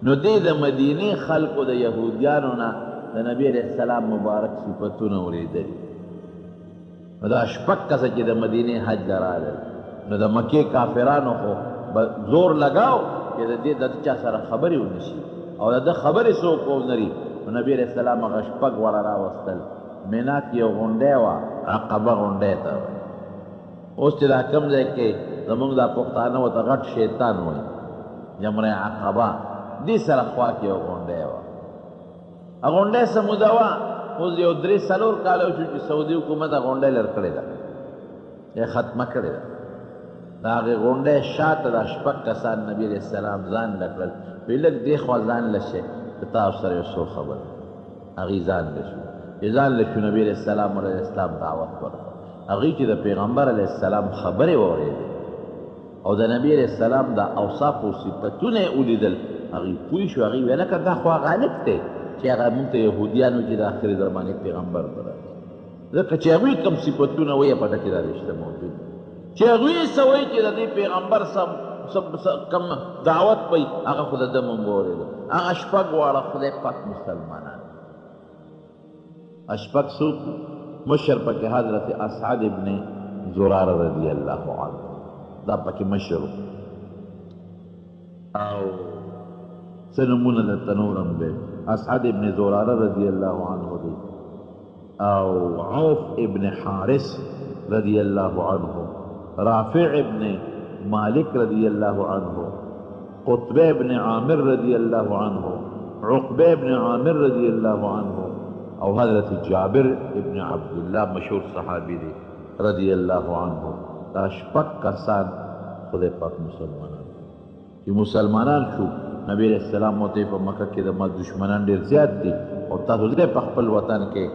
نو دې د مدینې خلکو د یهودیانو نه د نبی علیه السلام مبارک صفتونه اورېدلي نو دا شپږ کسه چې د مدینې حج ته راغلل نو د مکې کافرانو خو به زور لګاو چې د دې د چا سره خبرې ونه شي او د ده خبرې څوک ونري نو نبی علیه السلام هغه شپږ واړه راوستل مینا کې یو غونډۍ وه عقبه غونډۍ ته اوس چې دا کوم ځای کې زمونږ دا پښتانه ورته غټ شیطان وایي جمره عقبه دې سره خوا کې یو غونډۍ وه هغه غونډۍ څه موده وه اوس یو 3-4 کاله وشو چې سعودي حکومت هغه غونډۍ لر کړې ده یا ختمه کړې ده د هغې غونډۍ شاته دا شپږ کسان نبي علیه السلام ځان له کړل ویل لږ دې خوا ځان له شي د تاسو سره یو څو خبره هغې ځان له شو چې ځان له شو نبي علیه السلام علیه السلام دعوت ورکړ هغې چې د پیغمبر علیه السلام خبرې واورېدې او د نبی علیه السلام د اوصاف او صفتونه یې ولیدل هغې پوه شو هغې ویل که دا خو هغه هلک دی چې هغه مونږ ته یهودیانو چې د آخرې زمانې پیغمبر به راځي ځکه چې هغوی کوم صفتونه وایي په ډکې دا رشته موجود چې هغوی څه وایي چې د دې پیغمبر کوم دعوت وایي هغه خو د ده مونږ واورېدل هغه شپږ واړه خدای پاک مسلمانان شپږ څوک مشر پکې حضرت اسعد ابن زراره رضی الله عنه دا پکې مشر او څه نومونه درته نور هم دی اسعد ابن زراره رضی الله عنه دی او عوف ابن حارث رضی الله عنه رافع ابن مالک رضی الله عنه قطبه ابن عامر رضی الله عنه عقبه ابن عامر رضی الله عنه او حضرت جابر ابن عبدالله مشهور صحابی دی رضی الله عنه دا شپږ کسان خدای پاک مسلمانان چې مسلمانان شو نبی علیہ السلام موته په مکه کې د ما دشمنان ډېر زیات دي او تاسو دې په خپل وطن کې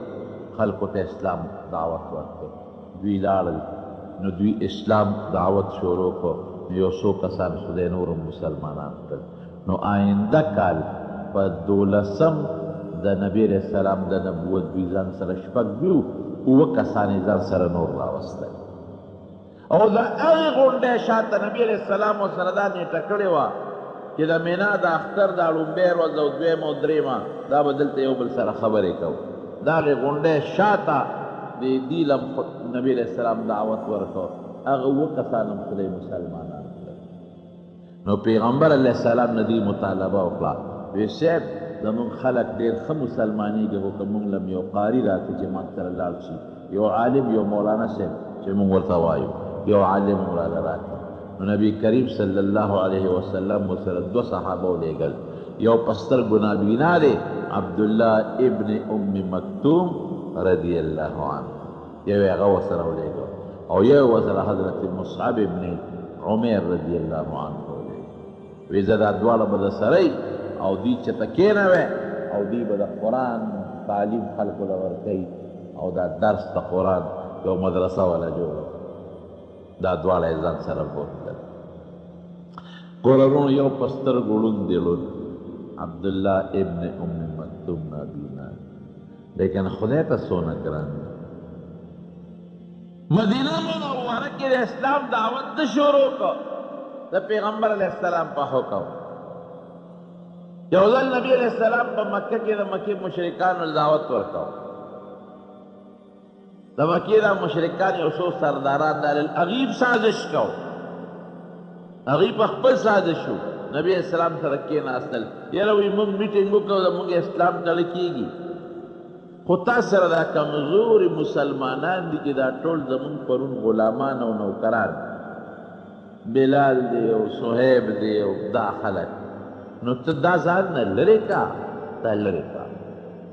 خلکو ته اسلام دعوت ورکړ دوی لاړل نو دوی اسلام دعوت شروع کړ یو څو کسان خدای نور مسلمانان کړل نو آینده کال په 12 د نبی علیہ السلام د نبوت دوی ځان سره شپږ دیو اووه کسان یې ځان سره نور راوستل او د هغې غونډۍ شاته نبي علیه السلام ورسره دا نیټه کړې وه چې د مینا د اختر دا لومبۍ ورځ او دویمه او درېیمه دا به دلته یو بل سره خبرې کوو د هغې غونډۍ شاته د دې لم نبي علیه السلام دعوت ورکړ هغه اووه کسان هم خدای مسلمانان کړل نو پیغمبر علیه السلام نه دې مطالبه وکړه وی صاحب زمونږ خلک ډېر ښه مسلمانېږي خو که مونږ لم یو قاري راته جماعت سره لاړ شي یو عالم یو مولانا صاحب چې موږ ورته وایو یو عالم راله راکړه. نو نبی کریم صلی الله علیه وسلم ورسره دوه صحابه ولېږل، یو په سترګو نابینا دی عبدالله ابن ام مکتوم رضی الله عنه، یو یې هغه ورسره ولېږه، او یو ورسره حضرت مصعب ابن عمیر رضی الله عنه ولېږه. وی زه دا دواړه به د سره او دوی چېرته کېنوی او دوی به د قرآن تعلیم خلکو له ورکوي او دا درس د قرآن یو مدرسه وله جوړه. دا دواړه یې ځان سره بوتلل. ګوره وروڼو، یو په سترګو ړوند دی ړوند عبدالله ابن ام مکتوم نابینا، لیکن خدای ته څونه ګران دی. مدینه منوره کې د اسلام دعوت نه شروع کړ د پیغمبر علیه السلام په حکم. یو ځل نبی علیه السلام په مکه کې د مکې مشرکانو دعوت ورکړ. د مکې دا مشرکان یو څو سرداران د الغیب سازش کو، هغوی په خپل سازش شو. نبی علیه السلام سره کېناستل، یاره وایي موږ میټینګ وکړو زموږ اسلام تړه کېږي، خو تا سره دا کمزوري مسلمانان دي چې دا ټول زموږ پرون غلامان او نوکران، بلال دی او صہیب دی او دا خلک، نو ته دا ځان نه لرې کا، دا لرې کا.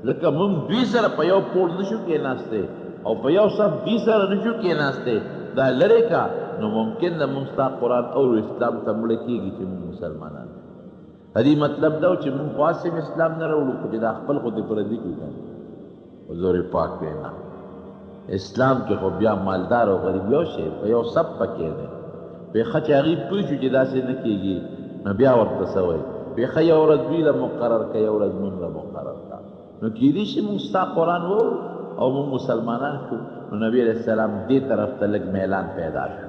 لکه موږ دوی سره په یو پوړ نشو کېناستی او په یو صف دوی سره نشو کېناستی، دا لرې کا. نو ممکن ده موږ ستا قرآن او اسلام ته مړه کېږي چې موږ مسلمانان. دې مطلب دا و چې موږ خو هسې اسلام نه راوړو، خو چې دا خپل خو دې پردي کړي که حضور پاک وینا اسلام کې خو بیا مالدار او غریب یو شی په یو سب پکې دی. پېښه چې هغوی پوه شو چې داسې نه کېږي، نو بیا ورته څه وایي، پېښه یو ورځ دوی له مقرر کړه، یو ورځ موږ له مقرر کړه. نو کېدای شي موږ ستا قرآن وورو او موږ مسلمانان شو. نو نبی علیه السلام دې طرف ته لږ میلان پیدا شو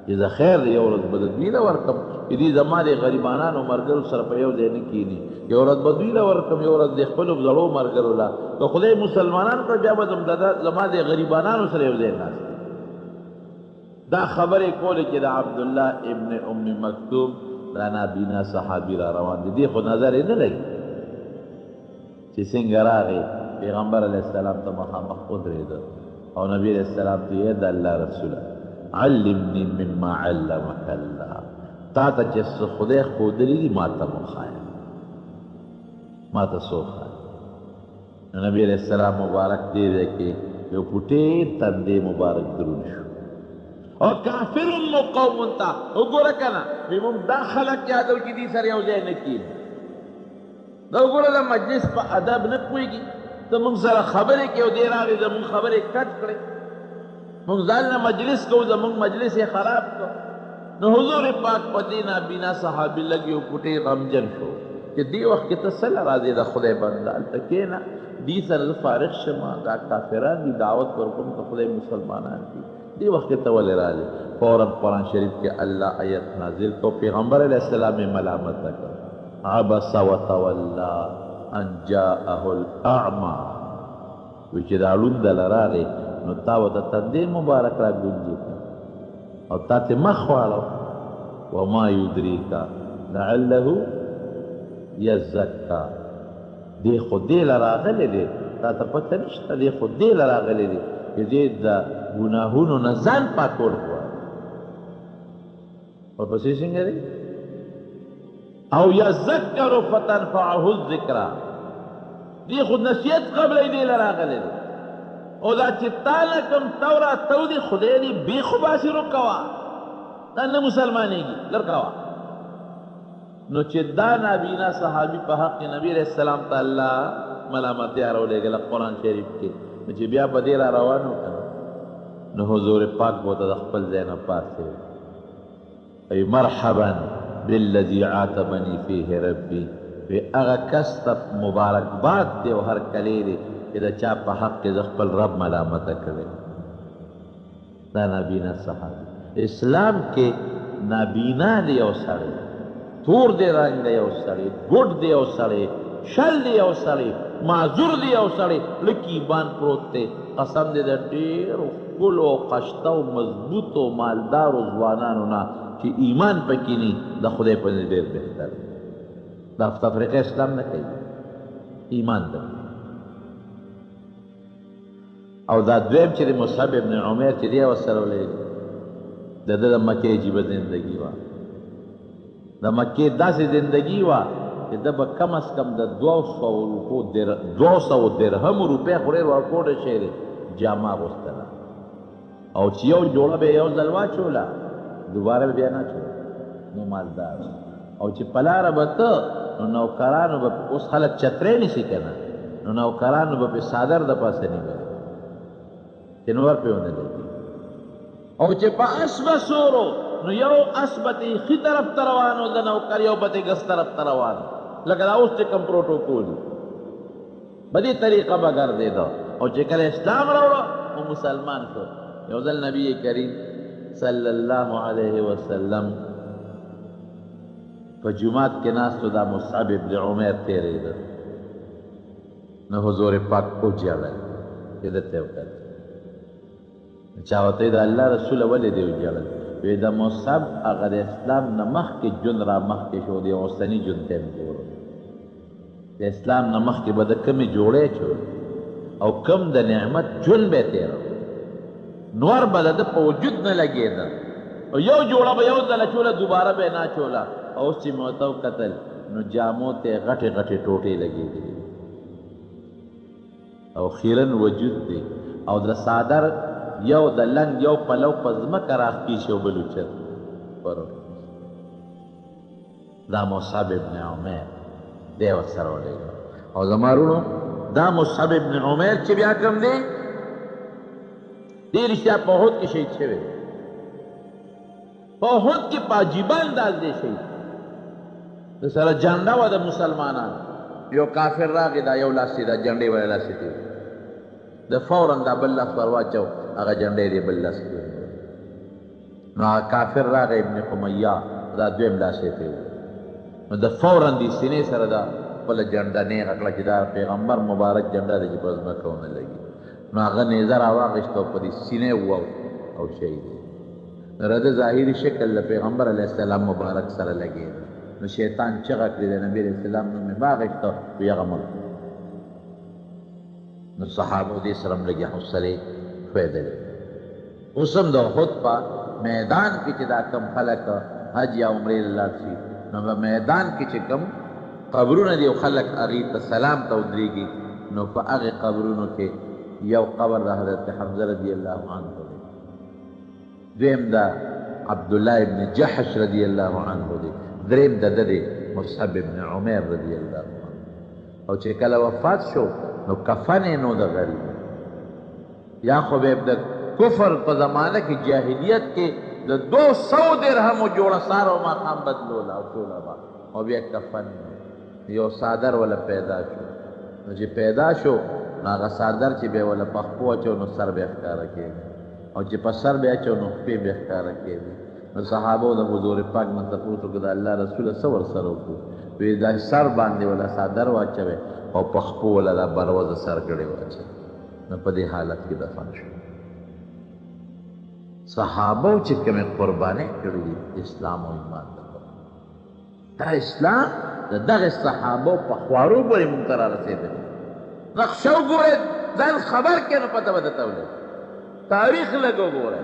چې زه خیر دی یو ورځ به د دوی له ورکړم، چې دوی زما د غریبانانو ملګرو سره په یو ځای نه کښېني، یو ورځ به دوی له ورکړم، یو ورځ د خپلو زړو ملګرو له. که خدای مسلمانان کړ بیا به زما د غریبانانو سره یو ځای ناست. دا خبرې کولې چې د عبدالله ابن ام مکتوم دا نابینا صحابي را روان دی، دې خو نظر یې نه لګي چې څنګه راغی پیغمبر علیه السلام ته مخامخ ودرېده او نبی علیه السلام ته یې د الله رسوله علمني مما علمك الله، تا ته چې څه خدای ښودلي دي ما ته وښایه، ما ته څه وښایه. نو نبی علیه السلام مبارک دې ځای کې یو پوټې تندې مبارک دروند شو او کافر مو قوم ته وګوره که نه، وایي موږ دا خلک یادو چې دې سره یو ځای نه کېږي. دا وګوره د مجلس په ادب نه پوهېږي، ته موږ سره خبرې کوي او دې راغی زموږ خبرې کټ کړې، موږ ځان نه مجلس کوو، زموږ مجلس یې خراب کړو. نو حضور پاک په دې نابینا صحابي لږ یو پوټې غمجن شو چې دې وخت کې ته څه له راځې د خدای بنده هلته کښېنه، دې سره زه فارغ شمه، دا کافران دي دعوت ورکوم که خدای مسلمانان دي، دې وخت کې ته ولې راځې. فوراً قرآن شریف کې الله آیت نازل کو، پیغمبر علیه السلام یې ملامت کړ، عبس وتولى ان جاءه الاعمى، وی چې دا ړوند دله راغی نو تا ورته تندی مبارک را ګونجې کړه او تا ته مخ واړو. وما یدریک لعله یزکا، دی خو دې له راغلی دی، تا ته پته نشته، دی خو دې له راغلی دی چې دې د ګناهونو نه ځان پاکول غواړي. ورپسې څنګه دی؟ او یذکر فتنفعه الذکرا، دی خو نصیحت قبلی دې له راغلی دی، او دا چې تا نه کوم تورات تو دی خدای دې بیخو باسي روکوه، دا نه مسلمانېږي لر کوه. نو چې دا نابینا صحابي په حق نبی علیه السلام ته الله ملامتیا راولېږله قرآن شریف کې، نو چې بیا په دې را روان و که نه، نو حضور پاک به ورته د خپل ځای نه پاڅېد، ای مرحبا بالذي عاتبني فيه ربي، وی هغه کس ته مبارکباد دی او هرکلی دی چې د چا په حق کې د خپل رب ملامته کړی. دا نابینا صحابي اسلام کې نابینا دی یو سړی، تور دی رنګ دی یو سړی، ګوډ دی یو سړی، شل دی یو سړی، معذور دی یو سړی، لږ ایمان پروت دی، قسم دی د ډېرو ښکلو او قشته او مضبوطو مالدارو ځوانانو نه چې ایمان پکې ني، د خدای په نزد ډېر بهتر دی. دا تفریقه اسلام نه کوي، ایمان ده. او دا دویم چې د مصعب ابن عمیر چې دی ورسره ولې د ده د مکې عجیبه زندګي وه د مکې داسې زندګي وه چې ده به کم از کم د 200 درهم روپۍ خو ډېر ورکوټه شی دی جامه اغوستله او چې یو جوړه به یو ځل واچوله دوباره به بیا نه اچوله نو مالدار او چې په لاره به ته نو نوکرانو به اوس خلک چترۍ نیسي که نه نو نوکرانو به پې څادر د پاسه نیولې چې نور پې ونه لګي او چې په اس به سورو نو یو اس به تې ښي طرف ته روان و د نوکر یو به تې ګس طرف ته روان لکه دا اوس چې کوم پروټوکول په دې طریقه به ګرځېده او چې کله اسلام راوړه او مسلمان شو یو ځل نبی کریم صلی الله علیه وسلم په جومات کې ناست و دا مصعب ابن عمیر تېرېده نو حضور پاک وجړل چې ده ته یې وکتل چا ورته د الله رسوله ولې دی وجړل وی د مصعب هغه د اسلام نه مخکې ژوند را مخکې شو د اوسني ژوند ته یې جوړ د اسلام نه مخکې به د کمې جوړې چول او کم د نعمت ژوند به یې تېره نور به د ده په وجود نه لګېده او یو جوړه به یو ځله چوله دوباره به یې نه چوله اوس چې مې ورته وکتل نو جامو ته یې غټې غټې ټوټې لګېدلې او خیرن وجود دی او د څادر یو د لنګ یو پلو په ځمکه راخکې شو بل اوچت دا مصعب ابن عمیر دی ورسره ولېږه او زما وروڼو دا مصعب ابن عمیر چې بیا کوم دی دې رښتیا په احد کې شهید شوی په احد کې په عجیبه انداز دی شهید د سره جنډه وه د مسلمانانو یو کافر راغی دا یو لاس دا جنډې وله لاسې دی د فورا دا بل لاس ور واچو هغه جنډې دی بل لاس کې نو هغه کافر راغی ابن امیه دا دویم لاس یې پرې نو د فورا دې سینې سره دا خپله جنډه نیغه کړه چې دا پیغمبر مبارک جنډه دی چې په ځمکه ونه لګي نو هغه نیزه راواخېسته او په دې سینې وواو او شهید دی نو د ظاهري شکل د پیغمبر علیه السلام مبارک سره لګېده نو شیطان چغه کړې د نبي علیه السلام نوم یې واخېسته وی هغه مړ نو صحابو دې سره هم لږې حوصلې ښویدلې اوس هم د احد په میدان کې چې دا کم خلک حج یا عمرې له لاړ شي نو په میدان کې چې کم قبرونه دي او خلک هغې ته سلام ته ودرېږي نو په هغې قبرونو کې یو قبر د حضرت حمزه رضی الله عنه دی دویم د عبدالله ابن جحش رضی الله عنه دی دریم د ده دی مصعب ابن عمیر رضی الله عنه او چې کله وفات شو نو کفن یې نو د غریب یا خو به د کفر په زمانه کې جاهلیت کې د 200 درهمو جوړه سار او ماښام بدلوله او ټوله به او بیا کفن یو څادر وله پیدا شو نو چې پیدا شو نو هغه څادر چې بیا وله په خپو اچو نو سر بیا ښکاره کېږي او چې په سر بیا اچو نو خپې بیا ښکاره کېږي نو صحابو د حضور پاک نه تپوس وکړه د الله رسوله څه ورسره وکړو وی دا سر باندې وله څادر واچوې او په خپو وله دا بروزه سرګړې واچوې نو په دې حالت کې دفن شو صحابو چې کومې قربانۍ کړي دي اسلام او ایمان دپاره دا اسلام د دغې صحابو په خوارو پورې موږ ته رارسېدلی نقشه وګورئ ځان خبر کړئ نو پته به درته ولګي تاریخ لږ وګورئ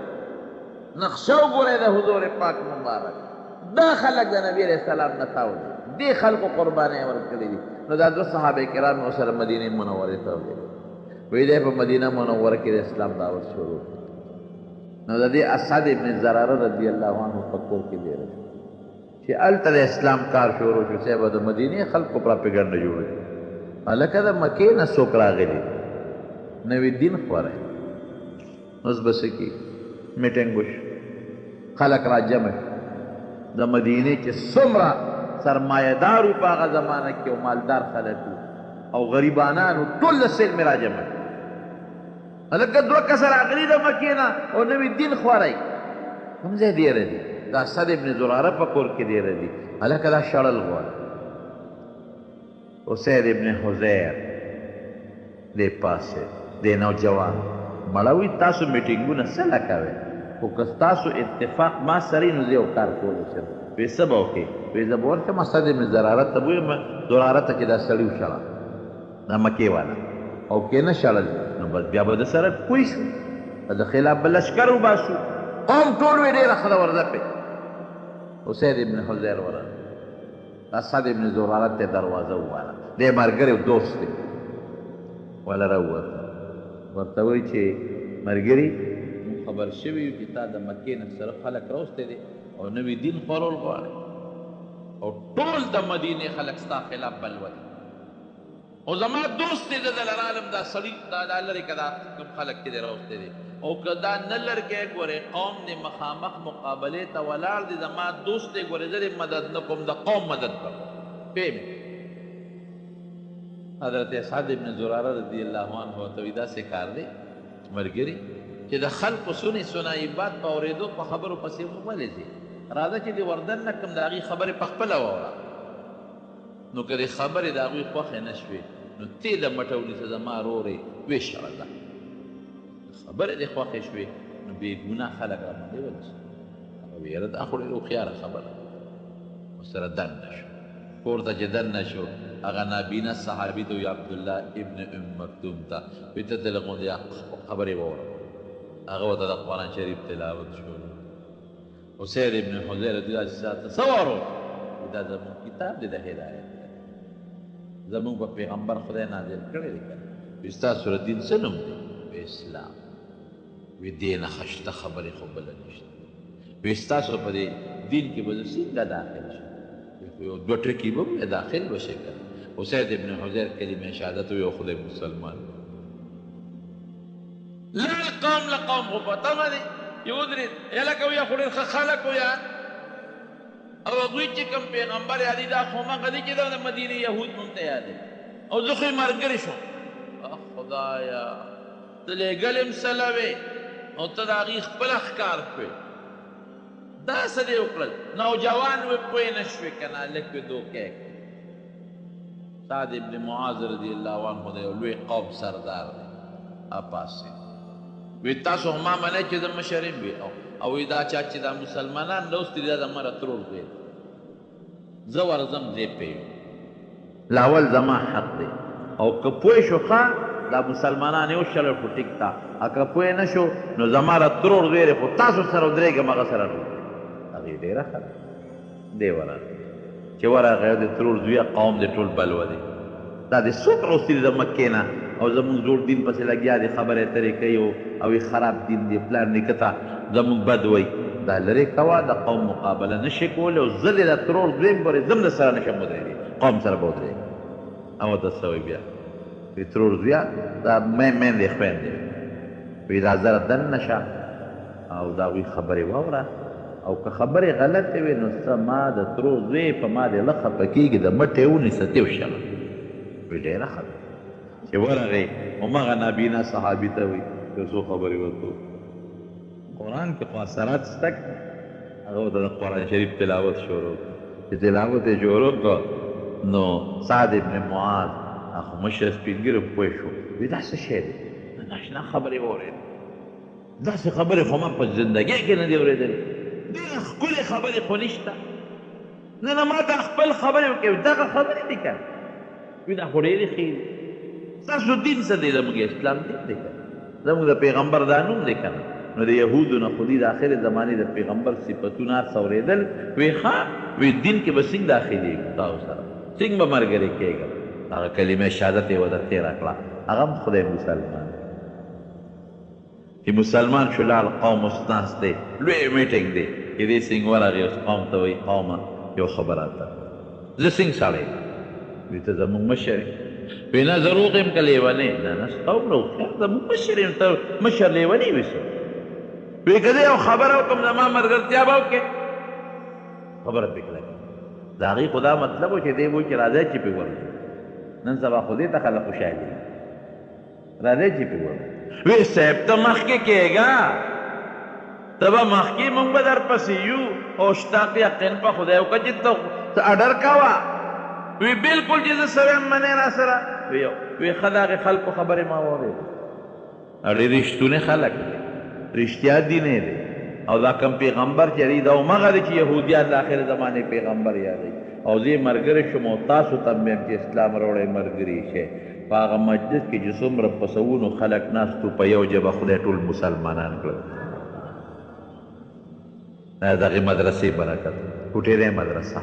نقشه وګورئ د حضور پاک مبارک دا خلک د نبي علیه السلام نه تاولي دې خلکو قربانۍ ورکړي دي نو دا دوه صحابه کرام یې ورسره مدینې منورې ته ولېږل وی دی په مدینه منوره کې د اسلام دعوت شروع نو د دې اسد ابن زراره رضی الله عنه په کور کې دی چې هلته د اسلام کار شروع شو صاحب د مدینې خلکو پراپیګنډه جوړه کړي هلکه د مکې نه څوک راغلي نوي دین خوری اوس به څه کېږي میټینګ وشو خلک را جمع د مدینې چې څومره سرمایهدارو په هغه زمانه کې او مالدار خلک او غریبانانو ټول له سلمې را جمع هلکه دوه کسه راغلي د مکې نه او نوي دین خوری کوم ځای دیره دي دا اسد ابن زراره په کور کې دیره دي هلکه دا شړل غواړي اسید ابن حضیر دې پاسه دې نوجوان مړوي تاسو میټینګونه څه نه کوئ خو که ستاسو اتفاق ما سره نو زه یو کار کولی شم وی څه به وکړې وی زه به ورشم اسد ابن زراره ته به ویم زراره ته چې دا سړي وشړه دا مکې والا او که نه شړل نو نو بس بیا به د سره پوه شو د خلاف به لشکر وباسو قوم ټول وې ډېره ښه ده ورځه پې اسید ابن حضیر ورغی اسد ابن زرارت ته دروازه وواله دی ملګری دوست دی ولا راووته ورته وایي چې ملګري موږ خبر شوي یو چې تا د مکې نه سره خلک راوستی دی او نوي دین خورول غواړي او ټول د مدینې خلک ستا خلاف بلولي او زما دوست دی د دل عالم دا سړي دا لرې که دا کوم خلک چې دی راوستی دی او که دا نه لرګی ګورې قوم د مخامخ مقابلې ته ولاړ دی زما دوست دی ګورې زه مدد نه کوم د قوم مدد کوم پوه مې حضرت اسعد ابن زراره رضی الله عنه ورته وایي داسې کار دی ملګري چې د خلقو سنې سنایبات په اورېدو په خبرو پسې ولې ځي راځه چې د وردن نه کوم د هغې خبرې په خپله واوره نو که د خبرې د هغوی خوښې نه شوې نو تی د مټه ونیسه زما رورې ویشه راځه خبرې دې خوښې شوې نو بې ګناه خلک راباندې ونیسه هغه ویره دا خو ډېره هوښیاره خبره ورسره دننه شو کور ته چې دننه شو هغه نابینا صحابي ته وایي عبدالله ابن ام مکتوم ته وایي ته دلته غوندې خبرې واوره هغه ورته د قرآن شریف تلاوت شو اسید ابن حضیر رضی الله عنه ته څه واورو دا زموږ کتاب دی د هدایت زموږ په پیغمبر خدای نازل کړی دی که نه وایي ستاسو دین څه نوم دی وایي اسلام وایي دې نه ښه شته خبرې خو بله نشته وایي ستاسو په دې دین کې به زه څنګه داخل شم یو دوه ټکي به هم داخل بشئ که نه اسید ابن حضیر کلمه شهادت وایي او خدای مسلمان لاړ قوم له قوم خو په تمه دی چې ودرېد یلکه ویه خو ډېر ښه خلک ویا او هغوی چې کوم پیغمبر یادي دا خو همغه دی چې دا د مدینې یهود نوم ته یادوي او زه خو یې ملګري شوم خدایا ته لېږل یم سله وې او ته د هغې خپله ښکار کړې دا څه دې وکړل نوجوان وې پوه نه شوې که نه لږ وې دوکې سعد ابن معاذ رضی الله عنه د یو لوی قوم سردار دی اپاسې وی تاسو ما منئ چې زه مشر یم وي او وی دا چا چې دا مسلمانان راوستي دي دا زما راترور دی زه ورځم دې پې لاول زما حق دی او که پوه شو ښه دا مسلمانان یو شل خو ټیک تا که پوه نه شو نو زما راترور دی خو تاسو سره ودرېږم هغه سره هغې ډېره ښه ده دی ورغی چې ورغی د ترور زویه قوم د ټول بلوه دی دا د څوک راوستي دي د مکې نه او زمونږ زوړ دین پسې لګیا دی خبرې اترې کوي او یې خراب دین دی پلار نیکه ته زمونږ بد وایي دا لرې کوه د قوم مقابله نه شي کولی او زه دې د ترور دویم پورې زه هم د سره نه شم ودرېدی قوم سره به ودرېږم او ورته څه وایي بیا وایي ترور زویه دا میندې خویندې وایي دا زره دننه شه او د هغوی خبرې واوره او که خبرې غلطې وي نو څه ما د ترور زوی په ما دې له خفه کېږي د مټې ونیسه تېو شله وایي ډېره ښه ده چې ورغی همغه نابینا صحابي ته وایي یو څو خبرې ورته قرآن کې خو اثرات شته هغه ورته د قرآن شریف تلاوت شروع چې تلاوت یې شروع کړ نو سعد ابن معاذ هغه مشر سپین ږیری پوه شو وایي دا څه شی دی ناشنا خبرې واورېدې داسې خبرې خو ما په زندګۍ کې نه دي اورېدلې ډېرې ښکلې خبرې خو نشته نه نه ما ته خپل خبرې وکړې دغه خبرې دي که وایي دا خو ډېرې ښې دي ستاسو دین څه دی زموږ اسلام دین دی که زموږ د پیغمبر دا نوم دی که نه نو د یهودو نه خو دي د آخرې زمانې د پیغمبر صفتونه هر څه اورېدل وایي ښه وایي دین کې به څنګه داخلېږو تاسو سره څنګه به ملګري کېږم هغه کلمه شهادت یې ورته تېره کړه هغه هم خدای مسلمان چې مسلمان شو لاړ قوم اوس ناست دی لوی میټینګ دی چې دې څنګه ورغی اوس قوم ته وایي قومه یو خبره ته زه څنګه سړی وایي ته زموږ مشر وایي نه زه روغ یم که لیونی نه نه ستا هومره هوښیار زموږ مشر یم ته مشر لیونی وي څه وایي که زه یو خبره وکړم زما ملګرتیا به وکړې خبره پرې کړه د هغې خو دا مطلب و چې دی وایي چې راځئ چې پرې ورځو نن سبا خو دې ته خلک خوشحالي راځئ چې پرې ورځو وی صاحب ته مخکې کېږه ته به مخکې مونږ به در پسې یو او شتاق یقین په خدای وکړه چې ته اډر کوه وی بلکل چې زه سره یم منې را سره وی ښه د هغې خلکو خبرې ما واورېدې ډېر رښتونې خلک دی رښتیا دینې دی او دا کم پیغمبر چې دی دا همغه دی چې یهودیان د آخر زمانې پیغمبر یادوي او زه یې ملګری شوم او تاسو ته مې چې اسلام راوړی ملګري شئ په هغه مجلس کې چې څومره په سوونو خلک ناستو په یو ژبه خدای ټول مسلمانان کړل. دا د هغې مدرسې برکت کوټېری مدرسه.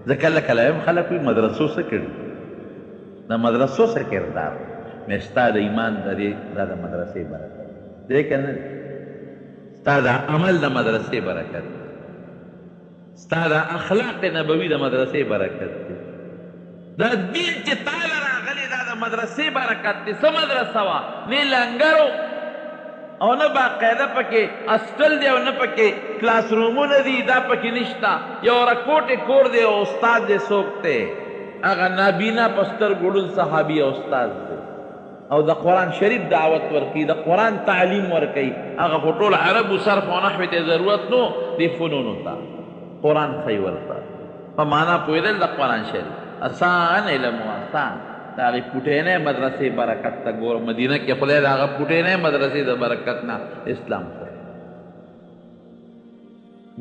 زه کله کله یم خلک وایي مدرسو څه کړي؟ د مدرسو څه کردار مې ستا د ایمان د دې دا د مدرسې برکت دی که نه دی؟ ستا د عمل د مدرسې برکت دی، ستا د اخلاق نبوي د مدرسې برکت دی. دا دین چې تا له راغلی دا د مدرسې برکت دی. څه مدرسه وه؟ نه لنګر او نه باقاعده پکې اسټل دی او نه پکې کلاس رومونه دي، دا پکې نشته. یو رکوټې کور دی او استاد دی څوک دی؟ هغه نابینا په سترګو ړوند صحابي او استاد دی او د قرآن شریف دعوت ورکوي، د قرآن تعلیم ورکوي. هغه خو ټول عربو صرف او نحوې ته ضرورت نو دې فنونو ته قرآن ښیي ورته په معنا پوهېدل د قرآن شریف آسان علم و آسان. د هغې پوټینۍ مدرسې برکت ته ګوره، مدینه کې خدای د هغه پوټینۍ مدرسې د برکت نه اسلام کړی.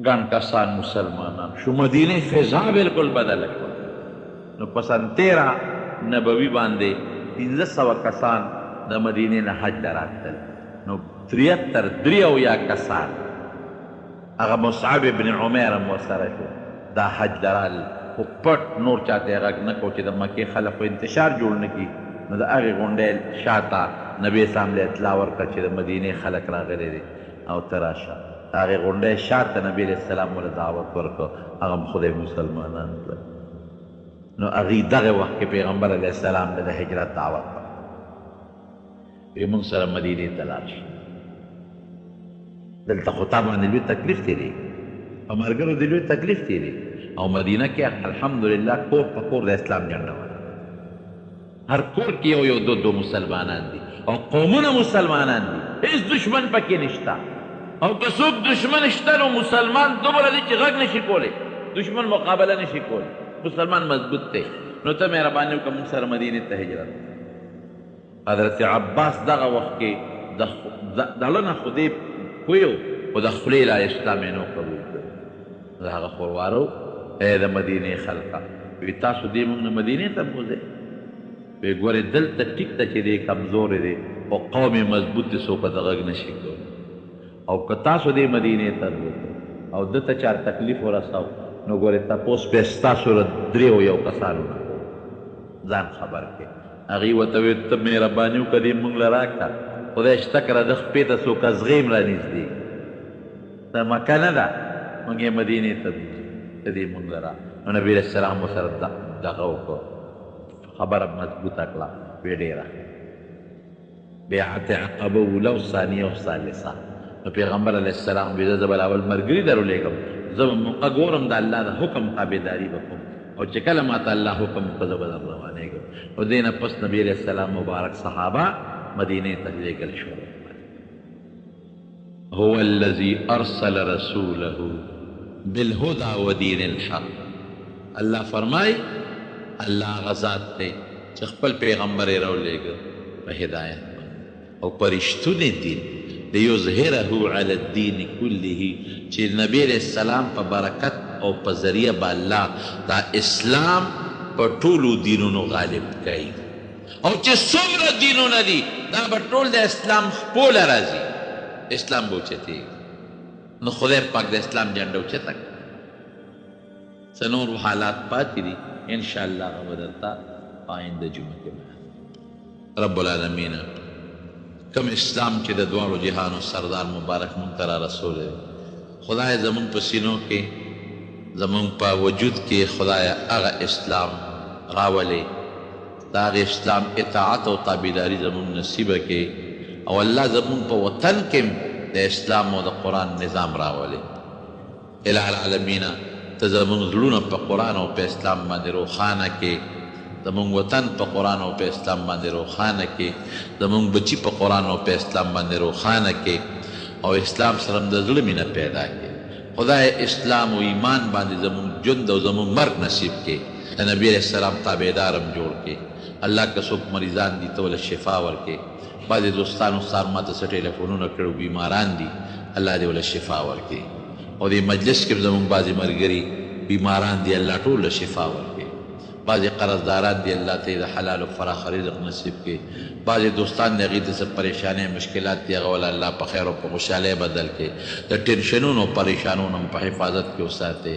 ګڼ کسان مسلمانان شو، مدینې فضا بالکل بدله کړه. نو په سن 13 نبوي باندې 1500 کسان د مدینې نه حج ته راتلل. نو 73 کسان هغه مصعب ابن عمیر هم ورسره شو دا حج ته رال، خو پټ نور چاته یې غږ نه کو چې د مکې خلک خو انتشار جوړ نه کړي. نو د هغې غونډۍ شاته نبي اسلام له اطلاع ورکړه چې د مدینې خلک راغلي دي او ته راشه. د هغې غونډۍ شاته نبي علیه السلام ورته دعوت ورکړه، هغه هم خدای مسلمانان کړل. نو هغې دغه وخت کې پیغمبر علیه السلام د هجرت دعوت ورکړه، وایي موږ سره مدینې ته لاړ شي. دلته خو تا باندې لوی تکلیف تېرېږي، په ملګرو د لوی تکلیف تېرېږي. او مدینه کې الحمدلله کور په کور د اسلام جنډه وه، هر کور کې یو یو دو مسلمانان دي او قومونه مسلمانان دي، هېڅ دشمن پکې نشته. او که څوک دشمن شته نو مسلمان دومره دی چې غږ نشي کولی، دشمن مقابله نشي کولی، مسلمان مضبوط دی. نو ته مهرباني وکړه موږ سره مدینې ته هجرت. حضرت عباس دغه وخت کې دله نه خو دی پوه خو د خولې لا اسلام یې نو قبول کړی. د هغه خوروارو ای د مدینې خلقه وی تاسو دې موږ نه مدینې ته بوځئ؟ وی ګورې دلته ټیک ته چې دی کمزورې دی خو قوم یې مضبوط دی، څوک د غږ نشي کولی. او که تاسو دې مدینې ته بوځئ او ده ته چا تکلیف ورسو نو ګورې تپوس به ستاسو له 3 کسانو نه ځان خبر کړې. هغې ورته ویل ته مهرباني وکړه دې موږ له راکړه، خدای شته کړه د خپې ته څوک ازغې هم رانږدې دا مکه نه ده، موږ یې مدینې ته بوځو ته دې موږ له را. نو نبي علیه السلام ورسره دغه وکړو، خبره مضبوطه کړه، ویې ډېره بیعت عقبه اوله او ثانیه او ثالثه. نو پیغمبر علیه السلام ویل زه به اول ملګري درولېږم، زه به موقع ګورم د الله د حکم تابعداري به کوم، او چې کله ماته الله حکم وکړه زه به در روانېږم. او دې نه پس نبي علیه السلام مبارک صحابه مدینې ته لېږل شول. هو الذي ارسل رسوله بالهدى ودین الحق. الله فرمای الله غزاد دی چې خپل پیغمبر یې راولېږه په هدایت او په رښتونې دین لیظهره علی الدین کله، چې نبی علیه السلام په برکت او په ذریعه به الله دا اسلام په ټولو دینونو غالب کوي. او چې څومره دینونه دي دا به ټول د اسلام خپوله راځي، اسلام به اوچتېږي. نو خدای پاک د اسلام جنډه اوچته کړه. څه نور حالات پاتې دي انشاءالله هغه به درته په آینده جمعه کې بیان. رب العالمین کم اسلام چې د دواړو جهانو سردار مبارک مونږ ته را رسولی دی، خدای زمونږ په سینو کې زمونږ په وجود کې خدای هغه اسلام راولې، د هغې اسلام اطاعت او تابعداري زمونږ نصیبه کې، او الله زمونږ په وطن کې د اسلام او د قرآن نظام راولې. الہ العالمین ته زمونږ زړونه په قرآن او په اسلام باندې روښانه کې، زمونږ وطن په قرآن او په اسلام باندې روښانه کې، زمونږ بچي په قرآن او په اسلام باندې روښانه کې، او اسلام سره د زړه مینه پیدا کې. خدای اسلام او ایمان باندې زمونږ ژوند او زمونږ مرګ نصیب کې، د نبي علیه السلام تابعدار هم جوړ کې. الله که څوک مریضان دي ته ولې شفا ورکې. بعضې دوستانو سار ما ته څه ټلیفونونه کړو بیماران دي، الله دې ولې شفا ورکې. او دې مجلس کې زمونږ بعضې ملګري بیماران دي، الله ټول له شفا ورکې. بعضې قرضداران دي الله ته یې د حلال و فراخ رزق نصیب کړي، بعضې دوستان د هغې د څه پریشانۍ مشکلات دي هغه وله الله په خیر او په خوشحالۍ بدل کړي، د ټینشنونو پریشانونو هم په حفاظت کې وساتې،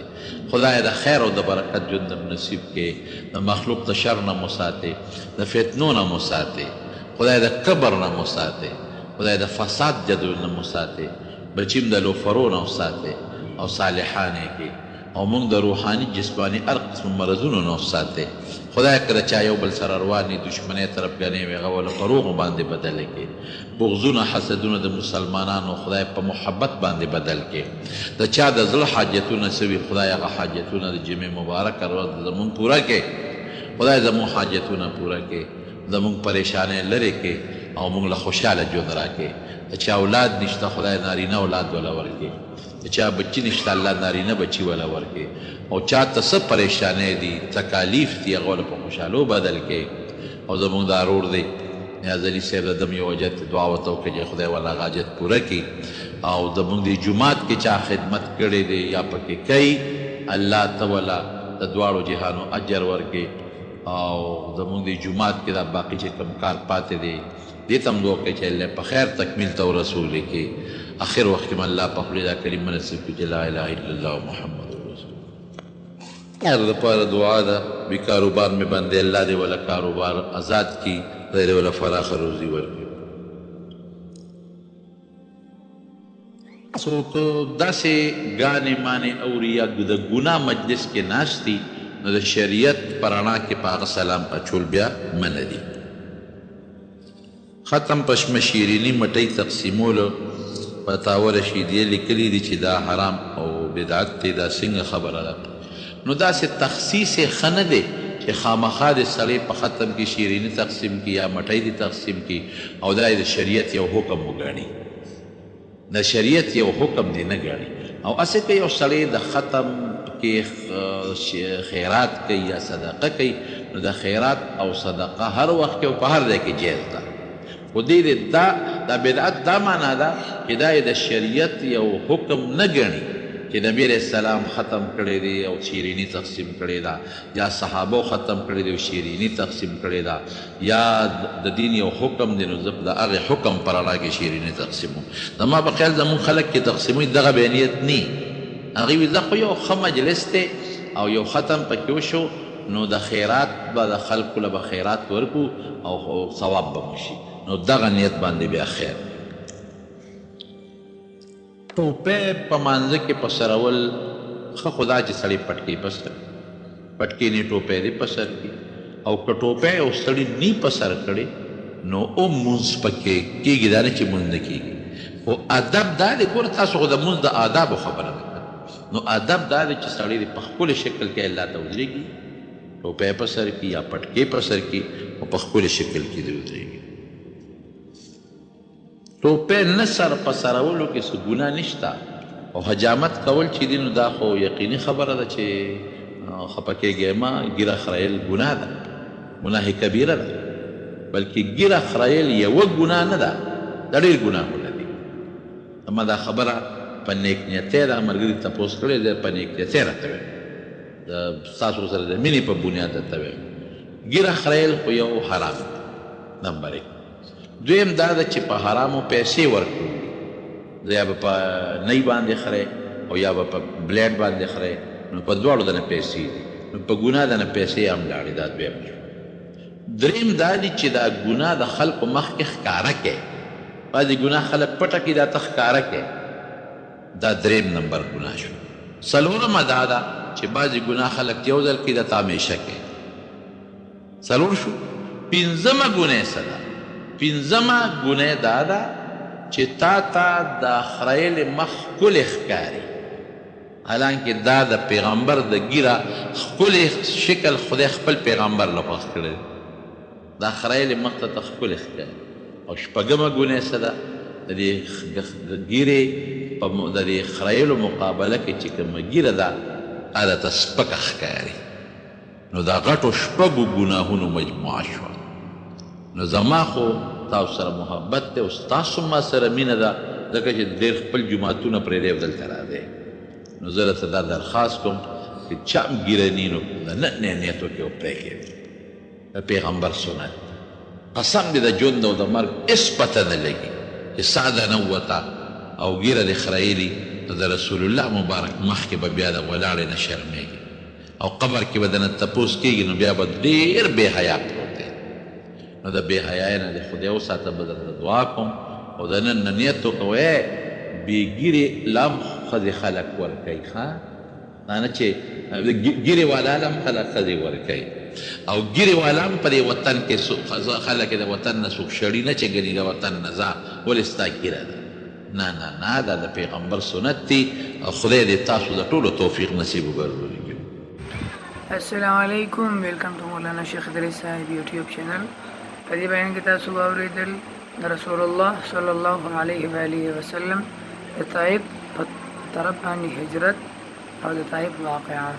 خدای د خیر او د برکت ژوند هم نصیب کړي، د مخلوق د شر نه مو ساتې، د فتنو نه مو ساتې، خدای د کبر نه مو ساتې، خدای د فساد جدول نه مو ساتې، بچیم د لوفرو نه وساتې او صالحان یې کړي، او موږ د روحاني جسماني هر قسم مرضونو نه وساتې، خدای که د چا یو بل سره روانې دشمنۍ طرفګانې وي هغه وله په روغو باندې بدله کړي، بغضونه حسدونه د مسلمانانو خدای په محبت باندې بدل کړي، د چا د زړه حاجتونه څه وي خدای هغه حاجتونه د جمعې مبارکه ورځ زمونږ پوره کړي، خدای زمونږ حاجتونه پوره کړي، زمونږ پریشانۍ لرې کړي او موږ له خوشحاله ژوند راکړي، د چا اولاد نشته خدای نارینه اولاد وله ورکړي، د چا بچي نشته الله نارینه بچي وله ورکړي، او چا ته څه پریشانۍ دي تکالیف دي هغه وله په خوشحالو بدل کړي، او زموږ دا رور دی نیاز علي صاحب د دم یو حاجت دعا ورته وکړي چې خدای والا هغه حاجت پوره کړي، او زموږ دې جومات کې چا خدمت کړی دی یا پکې کوي الله ته والا د دواړو جهانو اجر ورکړي، او زموږ دې جومات کې دا باقي چې کوم کار پاتې دی دې ته هم دعا کوي چې الله په خیر تکمیل ته ورسولې کړي، آخر وخت کې الله په خولې دا کلمه نصیب کړي چې لا اله الا الله محمد رسول الله. هر دپاره دعا ده بې کاروبار مې باندې الله دې وله کاروبار آزاد کړي، خدای دې وله فراخه روزي ورکړي. څوک داسې ګانې مانې اوري یا د ګناه مجلس کې ناست دي نو د شریعت په رڼا کې په هغه سلام اچول بیا منع دي. ختم پشم شیرینی مټۍ تقسیمولو فتاوی رشیدیه لیکلي دي چې دا حرام او بدعت دی، دا څنګه خبره ده؟ نو داسې تخصیص یې ښه نه دی چې خامخا د سړی په ختم کې شیریني تقسیم کړي یا مټۍ دې تقسیم کړي او دا د شریعت یو حکم وګڼي، د شریعت یو حکم دی نه ګڼي، او هسې که یو سړی د ختم کې خیرات کوي یا صدقه کوي نو د خیرات او صدقه هر وخت کې او په هر ځای کې جایز ده، خو دې دا بدعت دا معنا ده چې دا د شریعت یو حکم نه ګڼي چې نبی علیه السلام ختم کړی دی او شیریني تقسیم کړې ده، یا صحابو ختم کړی دی او شیریني تقسیم کړې ده، یا د دین یو حکم دی نو زه د هغې حکم په رڼا کې شیریني تقسیموم. زما په خیال زمونږ خلک کې تقسیموي دغه بې نیت نه، هغوی وي دا خو یو ښه مجلس دی او یو ختم پکې وشو نو د خیرات به د خلکو له به خیرات ورکو او ثواب به مو شي، نو دغه نیت باندې بیا خیر. ټوپۍ په مانځه کې په سرول ښه خو دا چې سړی پټکۍ په سر پټکۍ نه ټوپۍ دې په سر کړي، او که ټوپۍ او سړي نی په سر کړې نو مونځ پکې کېږي، دا نه چې مونځ نه کېږي، خو ادب دا دی ګوره تاسو خو د مونځ د آدابو خبره ده، نو ادب دا دی چې سړی دې په ښکلې شکل کې الله ته ودرېږي، ټوپۍ په سر کړي یا پټکۍ په سر کړي او په ښکلې شکل کې دې ودرېږي. ټوپۍ نه سر په سرولو کې څه ګناه نشته، او حجامت کول چې دي نو دا خو یقیني خبره ده چې خفه کېږئ مه، ږیره خریل ګناه ده، ګناه کبیره ده، بلکې ږیره خریل یوه ګناه نه ده، دا ډېر ګناهونه دي. اما دا خبره په نیک نیتۍ ده، ملګري تپوس کړی دی په نیک نیتۍ راته وایم، ستاسو سره د مینې په بنیاد درته وایم. ږیره خریل خو یو حرام نمبر یک. دویم دا ده چې په حرامو پیسې ورکړو، یا به په نی باندې خرئ او یا به په بلیډ باندې خرئ، نو په دواړو دنه پیسې دي، نو په ګناه دنه پیسې هم لاړې، دا دویم شو. دریم دا دي چې دا ګناه د خلقو مخکې ښکاره کړئ، بعضې ګناه خلک پټه کړي دا ته ښکاره کړئ، دا دریم نمبر ګناه شو. څلورمه دا ده چې بعضې ګناه خلک یو ځل کړي دا ته همیشه کړئ، څلور شو. پنځمه ګناه څه ده؟ پنځمه ګناه دا ده چې تا ته د خریل مخ ښکلې ښکاري، حالانکه دا د پیغمبر د ږیره ښکلې شکل خدای خپل پیغمبر له خوښ کړی، دا خریل مخ ته ښکلې ښکاري. او شپږمه ګناه څه ده؟ د دې ږیرې د دې خریلو مقابله کې چې کومه ږیره ده هغه ته سپکه ښکاري، نو دا غټو شپږو ګناهونو مجموعه شوه. نو زما خو تاسو سره محبت دی او ستاسو ما سره مینه ده، ځکه چې ډېر خپل جوماتونه پرېږدی او دلته راځئ، نو زه درته دا درخواست کوم چې چم ګیرني نو نه نیتو کې وپرېږدي پیغمبر سنت قسم دې د ژوند او د مرګ هېڅ پته نه لګي چې سا ده نه ووته او ګیره دې خرایلي نو د رسول الله مبارک مخکې به بیا د ولاړې نه شرمېږي او قبر کې به د نه تپوس کېږي نو بیا به ډېر بې حیا پروت دی نو د بې حیایۍ نه دې خدای وساته به درته دعا کوم او د نن نه نیت وکوئ بې ګیرې لم ښځې خلک ورکوي ښه دا نه چې ګیرې والا لم خلک ښځې ورکوي او ګیرې والا هم په دې وطن کې خلک د وطن نه څوک شړي نه چې ګنې د وطن نه ځه ولې ستا ګیره ده نه نه نه دا د پیغمبر سنت دی او خدای دې تاسو د ټولو توفیق نصیب وګرځوي السلام علیکم ویلکم ټو مولانا شیخ ادریس صاحب یوټیوب چینل په دې بیان کې تاسو واورېدل د رسول الله صلی الله علیه و آله وسلم د طائف په طرف باندې هجرت او د طائف واقعه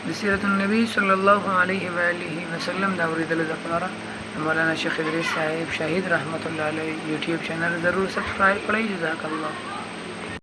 د سیرت النبی صلی الله علیه و آله وسلم دا اوریدل لپاره مولانا شیخ ادریس صاحب شهید رحمت الله علیه یوټیوب چینل ضرور سبسکرایب کړئ جزاک الله